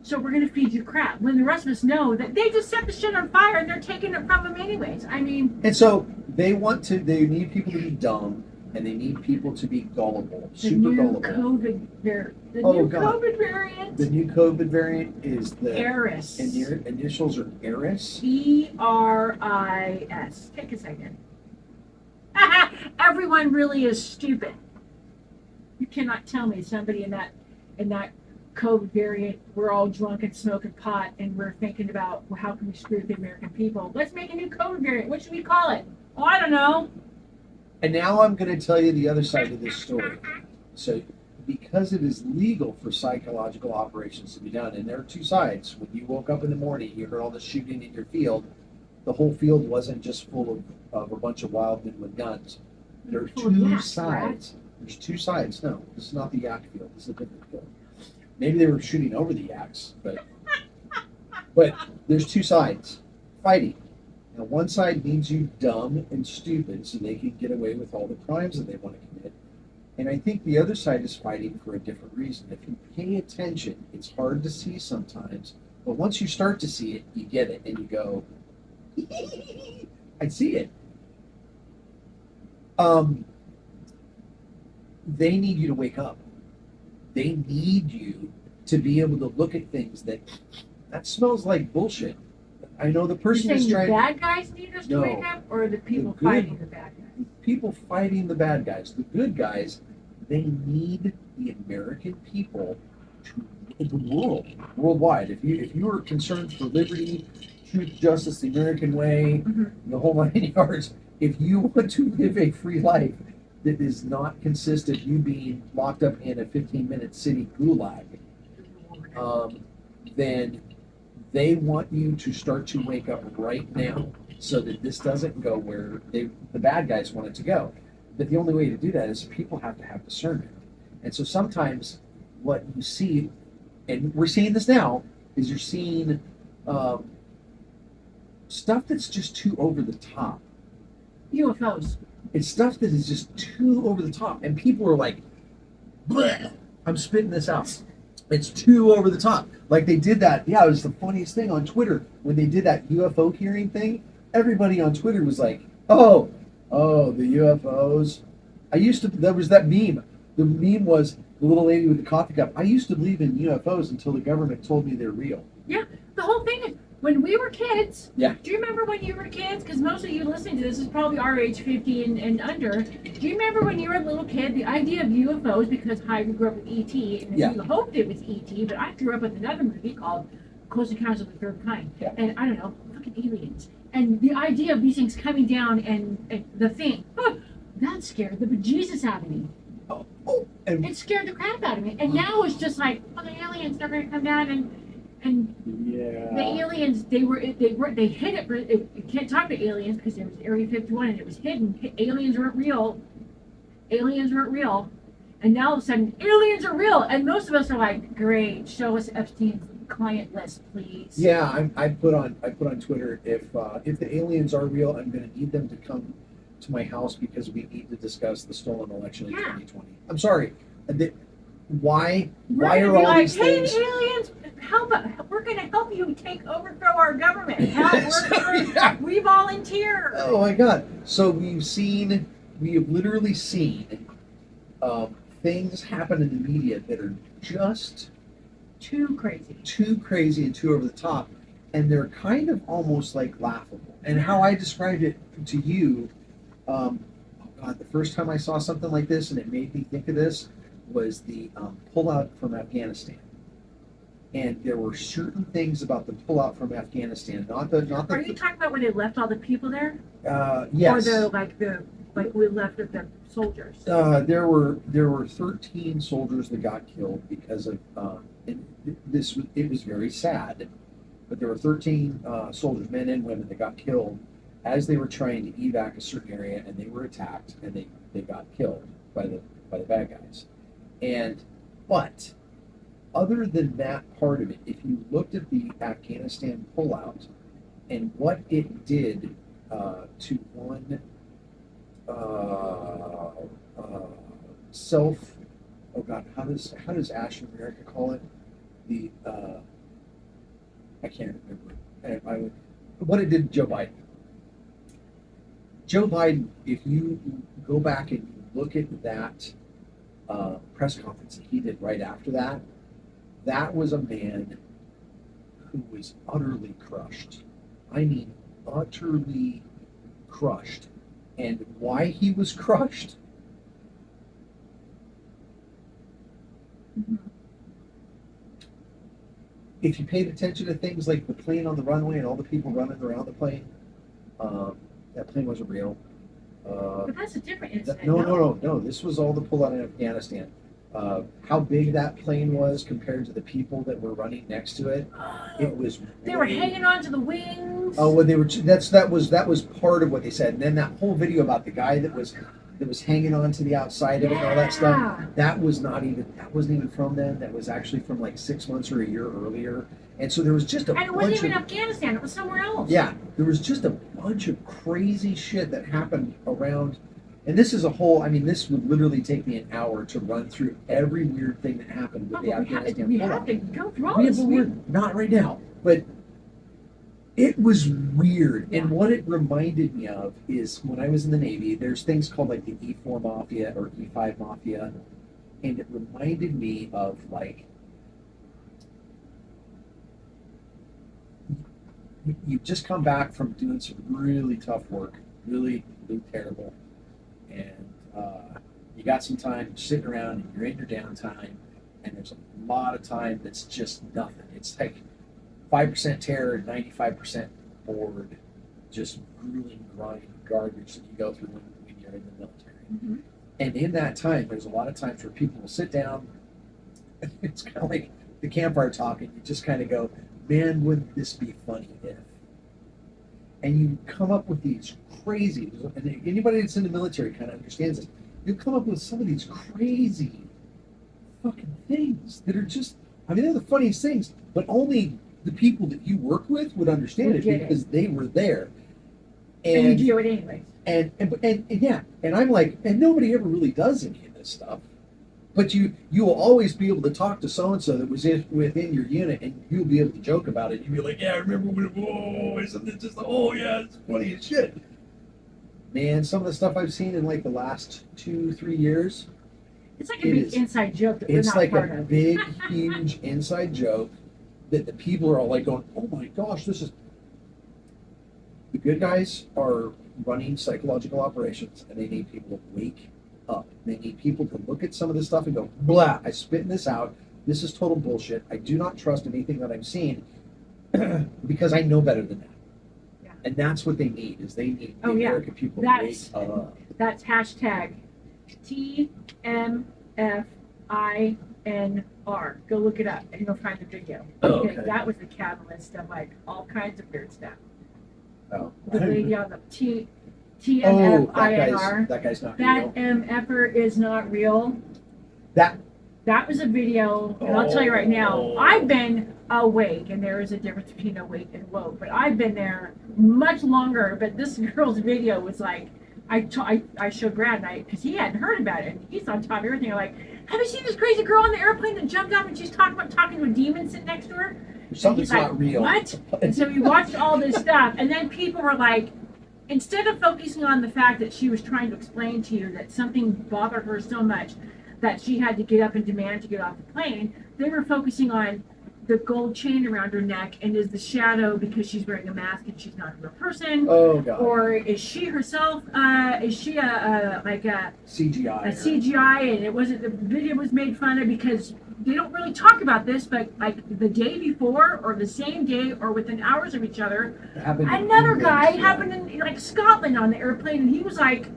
So we're going to feed you crap. When the rest of us know that they just set the shit on fire and they're taking it from them anyways. I mean. And so they need people to be dumb, and they need people to be gullible, super gullible. COVID variant. The new COVID variant is the Eris. And your initials are Eris. ERIS. Take a second. Everyone really is stupid. You cannot tell me somebody in that COVID variant, we're all drunk and smoking pot, and we're thinking about, well, how can we screw the American people? Let's make a new COVID variant. What should we call it? Oh, I don't know. And now I'm going to tell you the other side of this story. So, because it is legal for psychological operations to be done, and there are two sides. When you woke up in the morning, you heard all the shooting in your field. The whole field wasn't just full of a bunch of wild men with guns. There are two sides. There's two sides. No, this is not the yak field. This is a different field. Maybe they were shooting over the yaks, but there's two sides fighting. Now, one side needs you dumb and stupid so they can get away with all the crimes that they want to commit. And I think the other side is fighting for a different reason. If you pay attention, it's hard to see sometimes, but once you start to see it, you get it, and you go, I see it. They need you to wake up. They need you to be able to look at things that smells like bullshit. I know the You're person saying is the trying. bad guys need us to No. wake up, or the people good- fighting the bad guys? People fighting the bad guys. The good guys, they need the American people to rule the world worldwide. If you are concerned for liberty, truth, justice, the American way, Mhm. the whole 9 yards, if you want to live a free life that does not consist of you being locked up in a 15-minute city gulag, then they want you to start to wake up right now so that this doesn't go where the bad guys want it to go. But the only way to do that is people have to have discernment. And so sometimes what you see, and we're seeing this now, is you're seeing stuff that's just too over the top. UFOs. It's stuff that is just too over the top. And people are like, bleh, I'm spitting this out. It's too over the top. Like they did that. Yeah, it was the funniest thing on Twitter when they did that UFO hearing thing. Everybody on Twitter was like, oh, the UFOs. There was that meme. The meme was the little lady with the coffee cup. I used to believe in UFOs until the government told me they're real. Yeah, the whole thing is, when we were kids, Yeah. do you remember when you were kids? Because most of you listening to this is probably our age, 50 and under. Do you remember when you were a little kid, the idea of UFOs, because I grew up with E.T., and Yeah. you hoped it was E.T., but I grew up with another movie called Close Encounters of the Third Kind. Yeah. And I don't know, fucking aliens. And the idea of these things coming down and the thing, that scared the bejesus out of me. And It scared the crap out of me. And now it's just like, the aliens, they're going to come down and yeah. the aliens, they hid it. You can't talk to aliens because there was Area 51 and it was hidden. Aliens weren't real. Aliens weren't real. And now all of a sudden, aliens are real. And most of us are like, great, show us Epstein's client list, please. Yeah, I put on Twitter, if the aliens are real, I'm going to need them to come to my house because we need to discuss the stolen election in 2020. I'm sorry. Why We're are gonna be all like, these hey, things? aliens, help us. We're going to help you overthrow our government. Help, Yeah. we volunteer. Oh my God! So we have literally seen things happen in the media that are just Too crazy. too crazy and too over the top, and they're kind of almost like laughable. And how I described it to you, oh God, the first time I saw something like this and it made me think of this was the pullout from Afghanistan. And there were certain things about the pullout from Afghanistan, not Are the you talking about when they left all the people there? yes. Or like we left of the soldiers? There were 13 soldiers that got killed because of and it was very sad, but there were 13 soldiers, men and women, that got killed as they were trying to evac a certain area, and they were attacked and they got killed by the bad guys. But other than that part of it, if you looked at the Afghanistan pullout and what it did to one self, oh God, how does Ash in America call it? The I can't remember. What it did to Joe Biden. Joe Biden, if you go back and you look at that press conference that he did right after that, that was a man who was utterly crushed. I mean, utterly crushed. And why he was crushed? If you paid attention to things like the plane on the runway and all the people running around the plane, that plane wasn't real. But that's a different incident. No. This was all the pullout in Afghanistan. How big that plane was compared to the people that were running next to it, it was. They were hanging on to the wings. Oh, well, they were. That was part of what they said. And then that whole video about the guy that was hanging on to the outside of it and all that stuff. That wasn't even from them. That was actually from like 6 months or a year earlier. And so there was just a bunch And it wasn't even of, Afghanistan. It was somewhere else. yeah, there was just a bunch of crazy shit that happened around. And this is a whole. I mean, this would literally take me an hour to run through every weird thing that happened with the Afghanistan. We have to go through all We this. have a word, not right now, but it was weird. Yeah. And what it reminded me of is when I was in the Navy, there's things called like the E4 Mafia or E5 Mafia. And it reminded me of like, you just come back from doing some really tough work, really, really terrible, and you got some time sitting around and you're in your downtime, and there's a lot of time that's just nothing. It's like 5% terror, 95% bored, just grueling, grind garbage that you go through when you're in the military. Mm-hmm. And in that time, there's a lot of times where people will sit down. It's kind of like the campfire talk, and you just kind of go, man, wouldn't this be funny if? And you come up with these crazy, and anybody that's in the military kind of understands this, you come up with some of these crazy fucking things that are just, I mean, they're the funniest things, but only the people that you work with would understand it because they were there. And you do it anyways. And yeah, and I'm like, and nobody ever really does any of this stuff. But you will always be able to talk to so and so that was within your unit, and you'll be able to joke about it. You'll be like, yeah, I remember when isn't it just oh yeah, it's funny as shit. Man, some of the stuff I've seen in like the last 2-3 years, it's like a big inside joke that we're not like part a of. big, huge inside joke that the people are all like going, oh my gosh, this is. The good guys are running psychological operations, and they need people to wake up. They need people to look at some of this stuff and go, blah, I spitting this out. This is total bullshit. I do not trust anything that I'm seeing because I know better than that. Yeah. And that's what they need, is they need the American people to wake up. That's hashtag TMFINR. Go look it up and you'll find the video. Okay. That was the catalyst of like all kinds of weird stuff. Oh. The lady on the TMFINR. That guy's not That real. MFer is not real. That was a video, and I'll tell you right now, I've been awake, and there is a difference between awake and woke, but I've been there much longer. But this girl's video was like, I showed Brad, because he hadn't heard about it, and he's on top of everything. I'm like, have you seen this crazy girl on the airplane that jumped up and she's talking to a demon sitting next to her? Something's not real. What? And so we watched all this stuff, and then people were like, instead of focusing on the fact that she was trying to explain to you that something bothered her so much that she had to get up and demand to get off the plane, they were focusing on the gold chain around her neck, and is the shadow because she's wearing a mask and she's not a real person? Oh God. Or is she herself? Is she a CGI? A CGI, and the video was made fun of because they don't really talk about this, but like the day before, or the same day, or within hours of each other, another guy happened in like Scotland on the airplane, and he was like,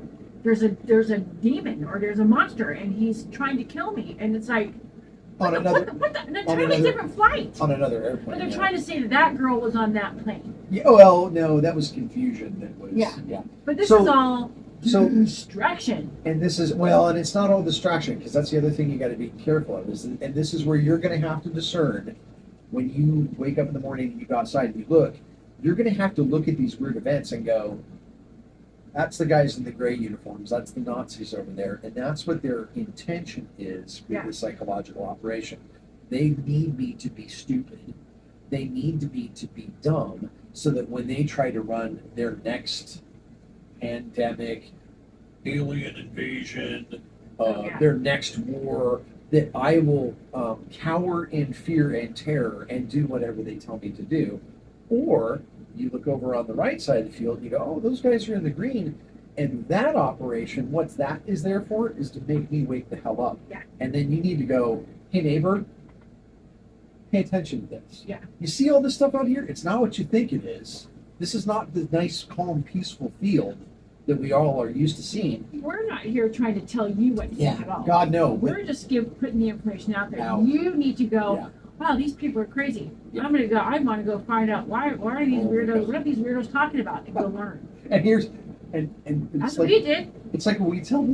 "There's a demon or there's a monster, and he's trying to kill me," and it's like. On another an entirely different flight. On another airplane. But they're trying to say that girl was on that plane. Yeah, well, no, that was confusion. That was yeah. But this is all distraction. And this is and it's not all distraction, because that's the other thing you got to be careful of. And this is where you're going to have to discern when you wake up in the morning and you go outside and you look. You're going to have to look at these weird events and go, that's the guys in the gray uniforms. That's the Nazis over there. And that's what their intention is with the psychological operation. They need me to be stupid. They need me to be dumb so that when they try to run their next pandemic, alien invasion, their next war, that I will cower in fear and terror and do whatever they tell me to do. Or you look over on the right side of the field and you go, oh, those guys are in the green. And that operation, what's that is there for, is to make me wake the hell up. Yeah. And then you need to go, hey, neighbor, pay attention to this. Yeah. You see all this stuff out here? It's not what you think it is. This is not the nice, calm, peaceful field that we all are used to seeing. We're not here trying to tell you what to think at all. God, no. We're just putting the information out there. Out. You need to go, wow, these people are crazy. Yeah. I'm going to go, I want to go find out why are these weirdos, what are these weirdos talking about? And go learn. And here's, and that's it's what we did. It's like when we tell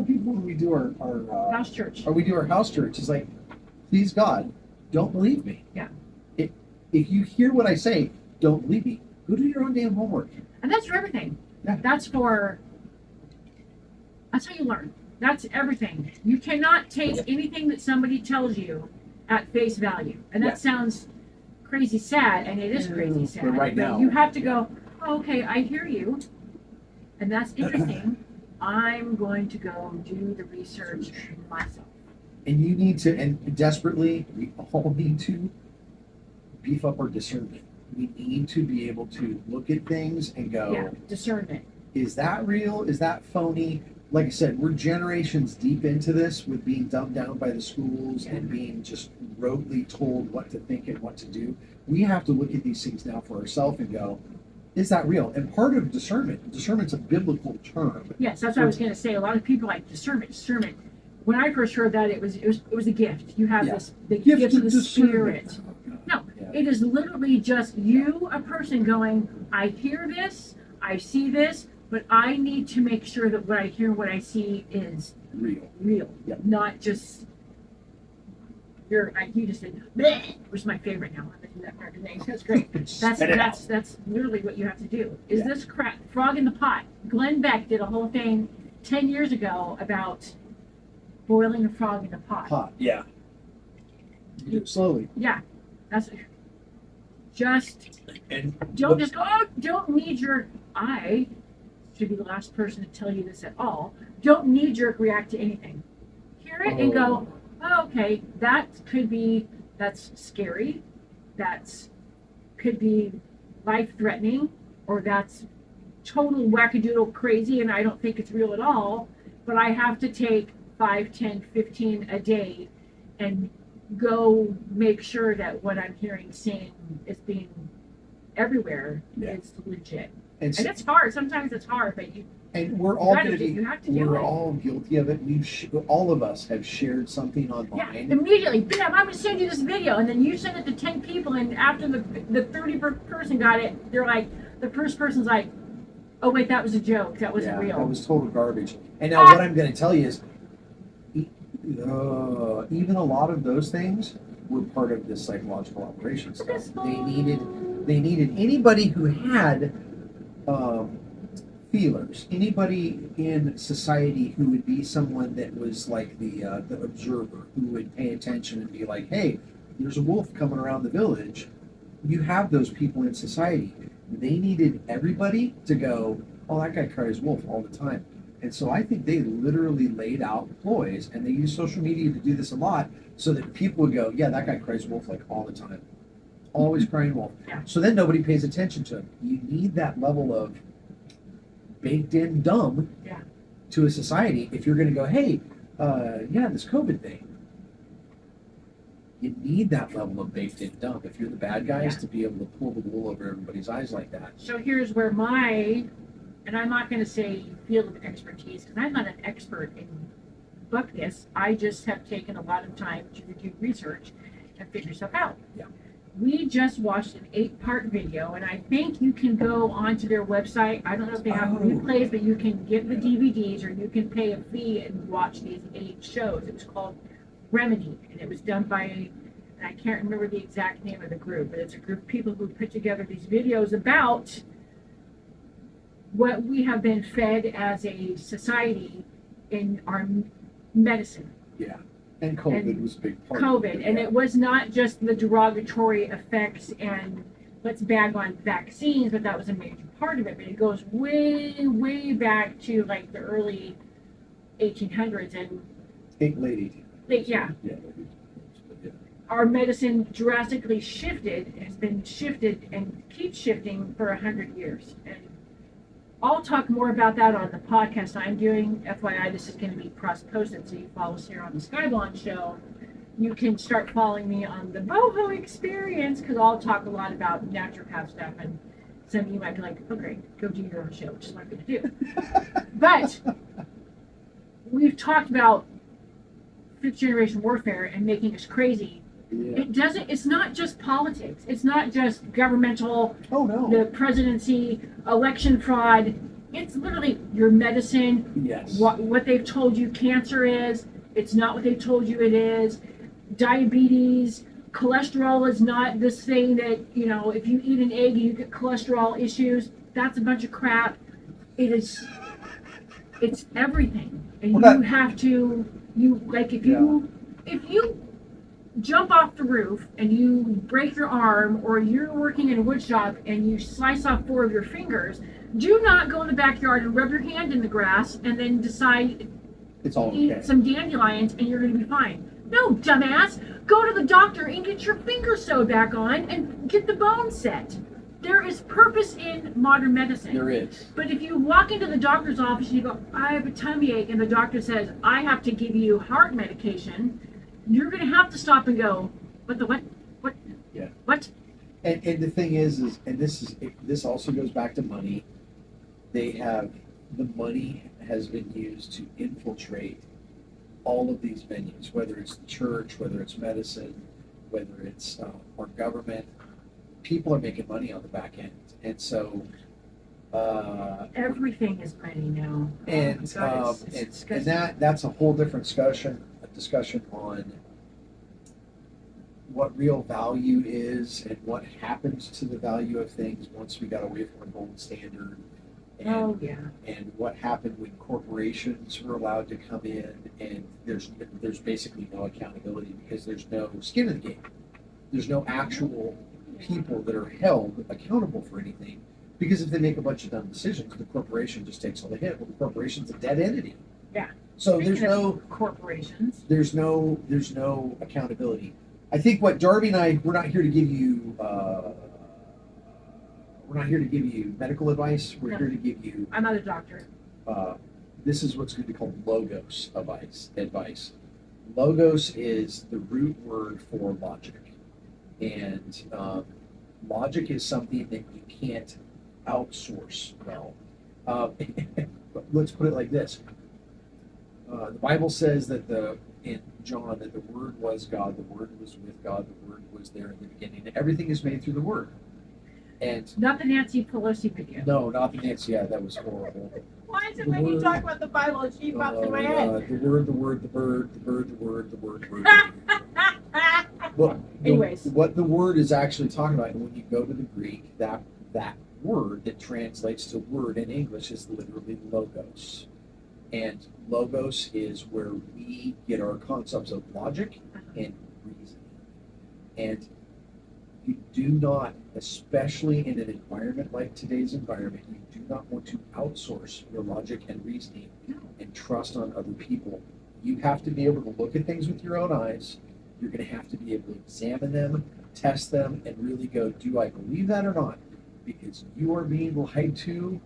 people when we do our house church. Or we do our house church. It's like, please God, don't believe me. Yeah. If you hear what I say, don't believe me. Go do your own damn homework. And that's for everything. Yeah. That's how you learn. That's everything. You cannot take anything that somebody tells you at face value. And that sounds crazy sad, and it is crazy sad. But right now, you have to go, oh, okay, I hear you. And that's interesting. I'm going to go do the research myself. And you need to, and desperately, we all need to beef up our discernment. we need to be able to look at things and go, Yeah, discernment. is that real? Is that phony? Like I said, we're generations deep into this with being dumbed down by the schools and being just rotely told what to think and what to do. We have to look at these things now for ourselves and go, is that real? And part of discernment's a biblical term. Yes, that's what I was going to say. A lot of people like discernment. When I first heard that, it was a gift. You have the gift of the Spirit. No, Yeah. it is literally just you, a person, going, I hear this, I see this, but I need to make sure that what I hear, what I see is Real. Yeah. not just you just said, bleh, which is my favorite now. I'm going to do that for everything. That's great. That's literally what you have to do. Is this crap frog in the pot? Glenn Beck did a whole thing 10 years ago about boiling a frog in a pot. Yeah. You do it slowly. Yeah, that's just And don't just go. Oh, don't knee jerk. I should be the last person to tell you this at all. Don't knee jerk react to anything. Hear it and go, oh, okay, that's scary. Could be life threatening, or that's total wackadoodle crazy, and I don't think it's real at all. But I have to take 5, 10, 15 a day and go make sure that what I'm hearing, seeing is being everywhere is legit. And it's hard. Sometimes it's hard, but we're all going to be. You have to do it. We're all guilty of it. All of us have shared something online. Yeah, immediately. Bam! I'm going to send you this video, and then you send it to 10 people, and after the 30th person got it, they're like, the first person's like, oh wait, that was a joke. That wasn't real. That was total garbage. And now what I'm going to tell you is, even a lot of those things were part of this psychological operation stuff. They needed anybody who had feelers, anybody in society who would be someone that was like the observer, who would pay attention and be like, hey, there's a wolf coming around the village. You have those people in society. They needed everybody to go, oh, that guy cries wolf all the time. And so I think they literally laid out ploys, and they use social media to do this a lot, so that people would go, yeah, that guy cries wolf like all the time. Always crying wolf. Yeah. So then nobody pays attention to him. You need that level of baked in dumb to a society if you're going to go, hey, this COVID thing. You need that level of baked in dumb if you're the bad guys to be able to pull the wool over everybody's eyes like that. So here's where and I'm not going to say field of expertise, because I'm not an expert in book this. I just have taken a lot of time to do research and figure stuff out. Yeah. We just watched an 8-part video, and I think you can go onto their website. I don't know if they have replays, but you can get the DVDs, or you can pay a fee and watch these 8 shows. It was called Remedy, and it was done by, and I can't remember the exact name of the group, but it's a group of people who put together these videos about what we have been fed as a society in our medicine. Yeah. And COVID was a big part of it. And it was not just the derogatory effects and let's bag on vaccines, but that was a major part of it. But it goes way, way back to like the early 1800s and late 1800s. Yeah. Our medicine drastically has been shifted and keeps shifting for 100 years. And I'll talk more about that on the podcast I'm doing. FYI, this is going to be cross-posted, so you follow us here on the Skybalon show. You can start following me on the boho experience, because I'll talk a lot about naturopath stuff, and some of you might be like, oh great, go do your own show, which is what I'm going to do. But we've talked about 5th generation warfare and making us crazy. Yeah. It's not just politics. It's not just governmental, the presidency, election fraud. It's literally your medicine, what they've told you cancer is. It's not what they've told you it is. Diabetes, cholesterol is not this thing that, if you eat an egg, you get cholesterol issues. That's a bunch of crap. It's everything. And if you jump off the roof and you break your arm, or you're working in a wood shop and you slice off 4 of your fingers, do not go in the backyard and rub your hand in the grass and then decide it's all eat some dandelions and you're going to be fine. No, dumbass. go to the doctor and get your finger sewed back on and get the bone set. There is purpose in modern medicine. There is. But if you walk into the doctor's office and you go, I have a tummy ache, and the doctor says, I have to give you heart medication, you're going to have to stop and go, what the what? What? Yeah. What? And the thing is, and this also goes back to money. The money has been used to infiltrate all of these venues, whether it's the church, whether it's medicine, whether it's our government. People are making money on the back end, and so Everything is money now. and God, and that's a whole different discussion on what real value is and what happens to the value of things once we got away from a gold standard. And, Oh, yeah. and what happened when corporations were allowed to come in, and there's basically no accountability because there's no skin in the game. There's no actual people that are held accountable for anything, because if they make a bunch of dumb decisions, the corporation just takes all the hit. Well, the corporation's a dead entity. Yeah. So Speaking of corporations. there's no accountability. I think what Darby and I, we're not here to give you medical advice. We're No. here to give you I'm not a doctor. this is what's going to be called logos advice. Logos is the root word for logic. And logic is something that you can't outsource well. But let's put it like this. The Bible says that in John that the Word was God, the Word was with God, the Word was there in the beginning. Everything is made through the Word. And Not the Nancy Pelosi video. no, not the Nancy. Yeah, that was horrible. Why is it The when you word- talk about the Bible, it she pops in my head? The word, the word, the bird, the bird, the word, the word, the word. Well, Anyways. what the word is actually talking about, and when you go to the Greek, that word that translates to word in English is literally logos. And logos is where we get our concepts of logic and reasoning. And you do not, especially in an environment like today's environment, you do not want to outsource your logic and reasoning and trust on other people. You have to be able to look at things with your own eyes. You're going to have to be able to examine them, test them, and really go, do I believe that or not? Because you are being lied to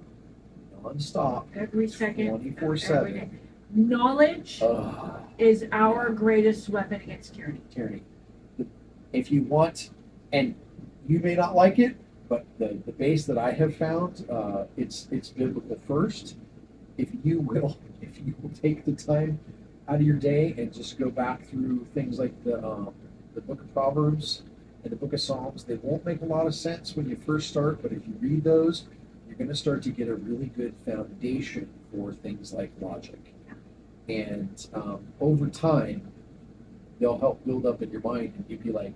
nonstop, Every second. 24/7. every day. Knowledge is our greatest weapon against tyranny. Tyranny. If you want, and you may not like it, but the base that I have found, it's biblical first. If you will take the time out of your day and just go back through things like the book of Proverbs and the book of Psalms, they won't make a lot of sense when you first start, but if you read those, you're going to start to get a really good foundation for things like logic. And over time, they'll help build up in your mind, and you'd be like,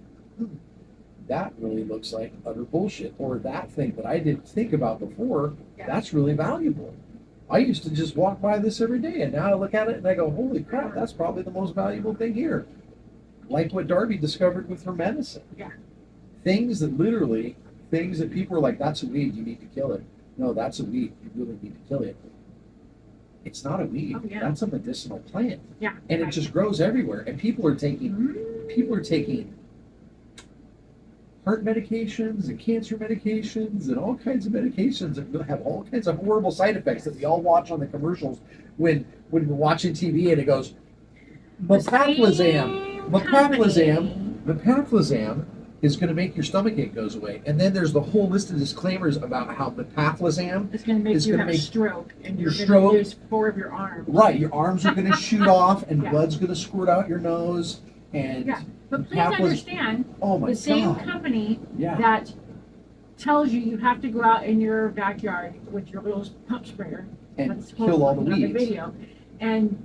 that really looks like utter bullshit. Or that thing that I didn't think about before, that's really valuable. I used to just walk by this every day, and now I look at it and I go, holy crap, that's probably the most valuable thing here. Like what Darby discovered with her medicine. Yeah. Things that people are like, that's a weed, you need to kill it. No, that's a weed, you really need to kill it. It's not a weed. Oh, yeah. That's a medicinal plant. Yeah. And it right. just grows everywhere. And people are taking heart medications and cancer medications and all kinds of medications that have all kinds of horrible side effects that we all watch on the commercials when we're watching TV, and it goes, Mepaflazam is going to make your stomach ache goes away. And then there's the whole list of disclaimers about how Mepaflazam It's going to make is you gonna have a make stroke, and your you're stroke- going to lose 4 of your arms. right, your arms are going to shoot off, and Yeah. blood's going to squirt out your nose, and Yeah, but please Mepaflaz- understand, oh my the same god, company yeah, that tells you have to go out in your backyard with your little pump sprayer and that's kill all the on weeds. video, and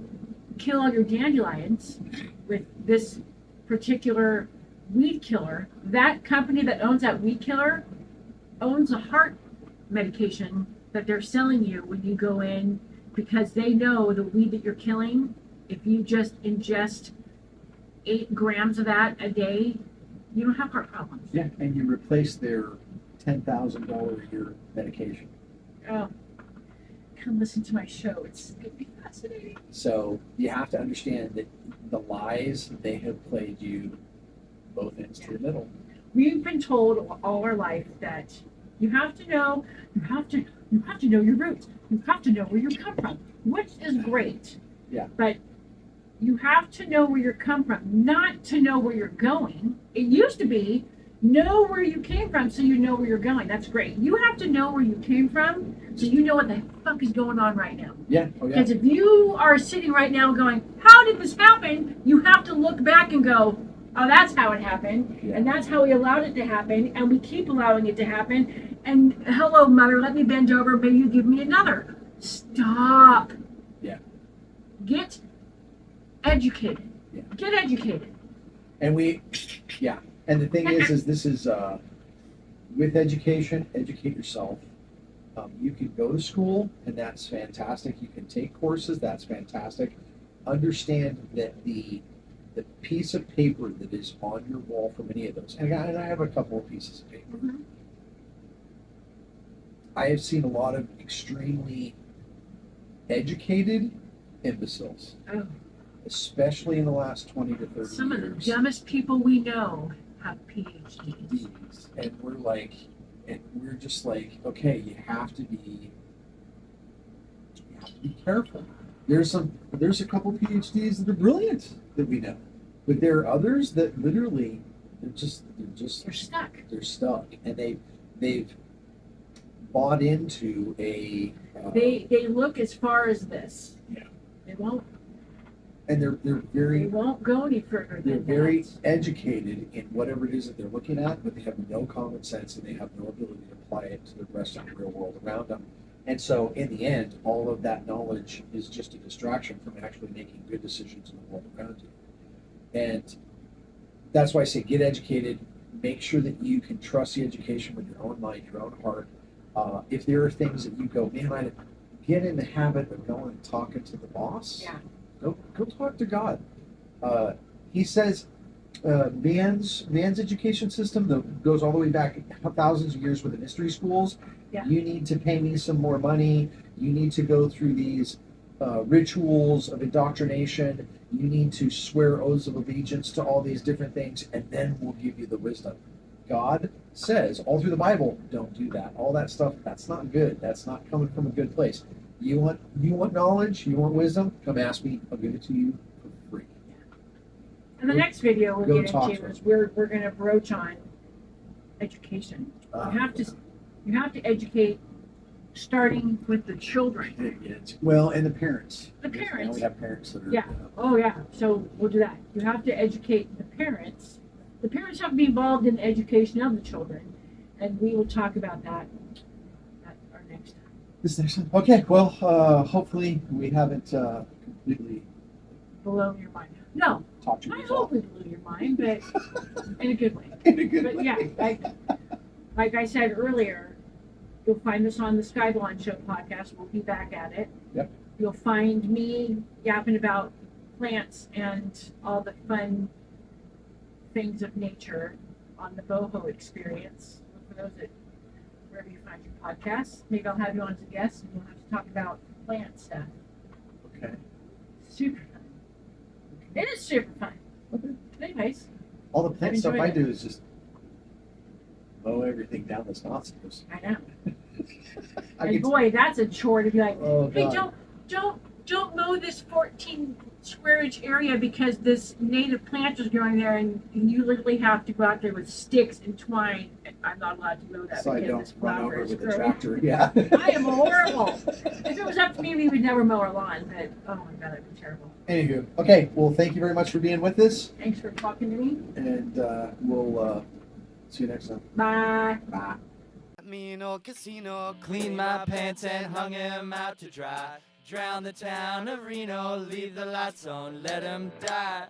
kill all your dandelions with this particular weed killer. That company that owns that weed killer owns a heart medication that they're selling you when you go in, because they know the weed that you're killing, if you just ingest 8 grams of that a day, you don't have heart problems. Yeah, and you replace their $10,000 a year medication. Oh, come listen to my show. It's going to be fascinating. So you have to understand that the lies they have played you both ends to the middle. We've been told all our life that you have to know your roots. You have to know where you come from, which is great. Yeah. But you have to know where you come from, not to know where you're going. It used to be know where you came from so you know where you're going. That's great. You have to know where you came from so you know what the fuck is going on right now. Yeah. Oh, yeah. Because if you are sitting right now going, how did this happen? You have to look back and go, oh, that's how it happened. Yeah. And that's how we allowed it to happen. And we keep allowing it to happen. And hello, mother, let me bend over. Maybe you give me another. Stop. Yeah. Get educated. Yeah. Get educated. And and the thing is this is with education, educate yourself. You can go to school, and that's fantastic. You can take courses, that's fantastic. Understand that the piece of paper that is on your wall from any of those, and I have a couple of pieces of paper. Mm-hmm. I have seen a lot of extremely educated imbeciles, especially in the last 20 to 30 Some years. of the dumbest people we know have PhDs. And we're just like, okay, you have to be careful. There's a couple PhDs that are brilliant that we know, but there are others that literally they're stuck. They're stuck, and they've bought into a. They look as far as this. Yeah. They won't. And they're very. They won't go any further They're than very that. educated in whatever it is that they're looking at, but they have no common sense and they have no ability to apply it to the rest of the real world around them. And so, in the end, all of that knowledge is just a distraction from actually making good decisions in the world around you. And that's why I say get educated. Make sure that you can trust the education with your own mind, your own heart. If there are things that you go, man, I get in the habit of going and talking to the boss. Yeah. Go talk to God. He says man's education system that goes all the way back thousands of years with the mystery schools. Yeah. You need to pay me some more money. You need to go through these rituals of indoctrination. You need to swear oaths of allegiance to all these different things, and then we'll give you the wisdom. God says all through the Bible, don't do that. All that stuff, that's not good. That's not coming from a good place. You want knowledge, you want wisdom, come ask me, I'll give it to you for free. And the next video go we'll get talk into to is we're going to broach on education. You have to educate starting with the children. Well, and the parents. The parents. Now we have parents that are. Yeah. Oh, yeah. So we'll do that. You have to educate the parents. The parents have to be involved in the education of the children, and we will talk about that at our next time. This next one. Okay. Well, hopefully we haven't completely Blown your mind. No, talked you I off. hope we blew your mind, but in a good way. In a good But way. yeah, like I said earlier, you'll find us on the Skybalon Show podcast. We'll be back at it. Yep. You'll find me yapping about plants and all the fun things of nature on the Boho Experience. For those that wherever you find your podcasts, maybe I'll have you on as a guest and we'll have to talk about plant stuff. Okay. Super fun. It is super fun. Okay. Anyways, All the plant I've stuff I enjoyed do is just mow everything down that's not supposed I know. to. I And get boy, that's a chore to be like, Oh, hey, God. don't mow this 14 square inch area because this native plant is growing there, and you literally have to go out there with sticks and twine. And I'm not allowed to mow that so I because this don't run flower over is with the growing. tractor. Yeah. I am horrible. If it was up to me, we would never mow our lawn. But oh my god, that'd be terrible. Anywho, okay. Well, thank you very much for being with us, Thanks for talking to me. and we'll see you next time. Bye. Bye. Mean casino, cleaned my pants and hung him out to dry. Drown the town of Reno, leave the lights on, let him die.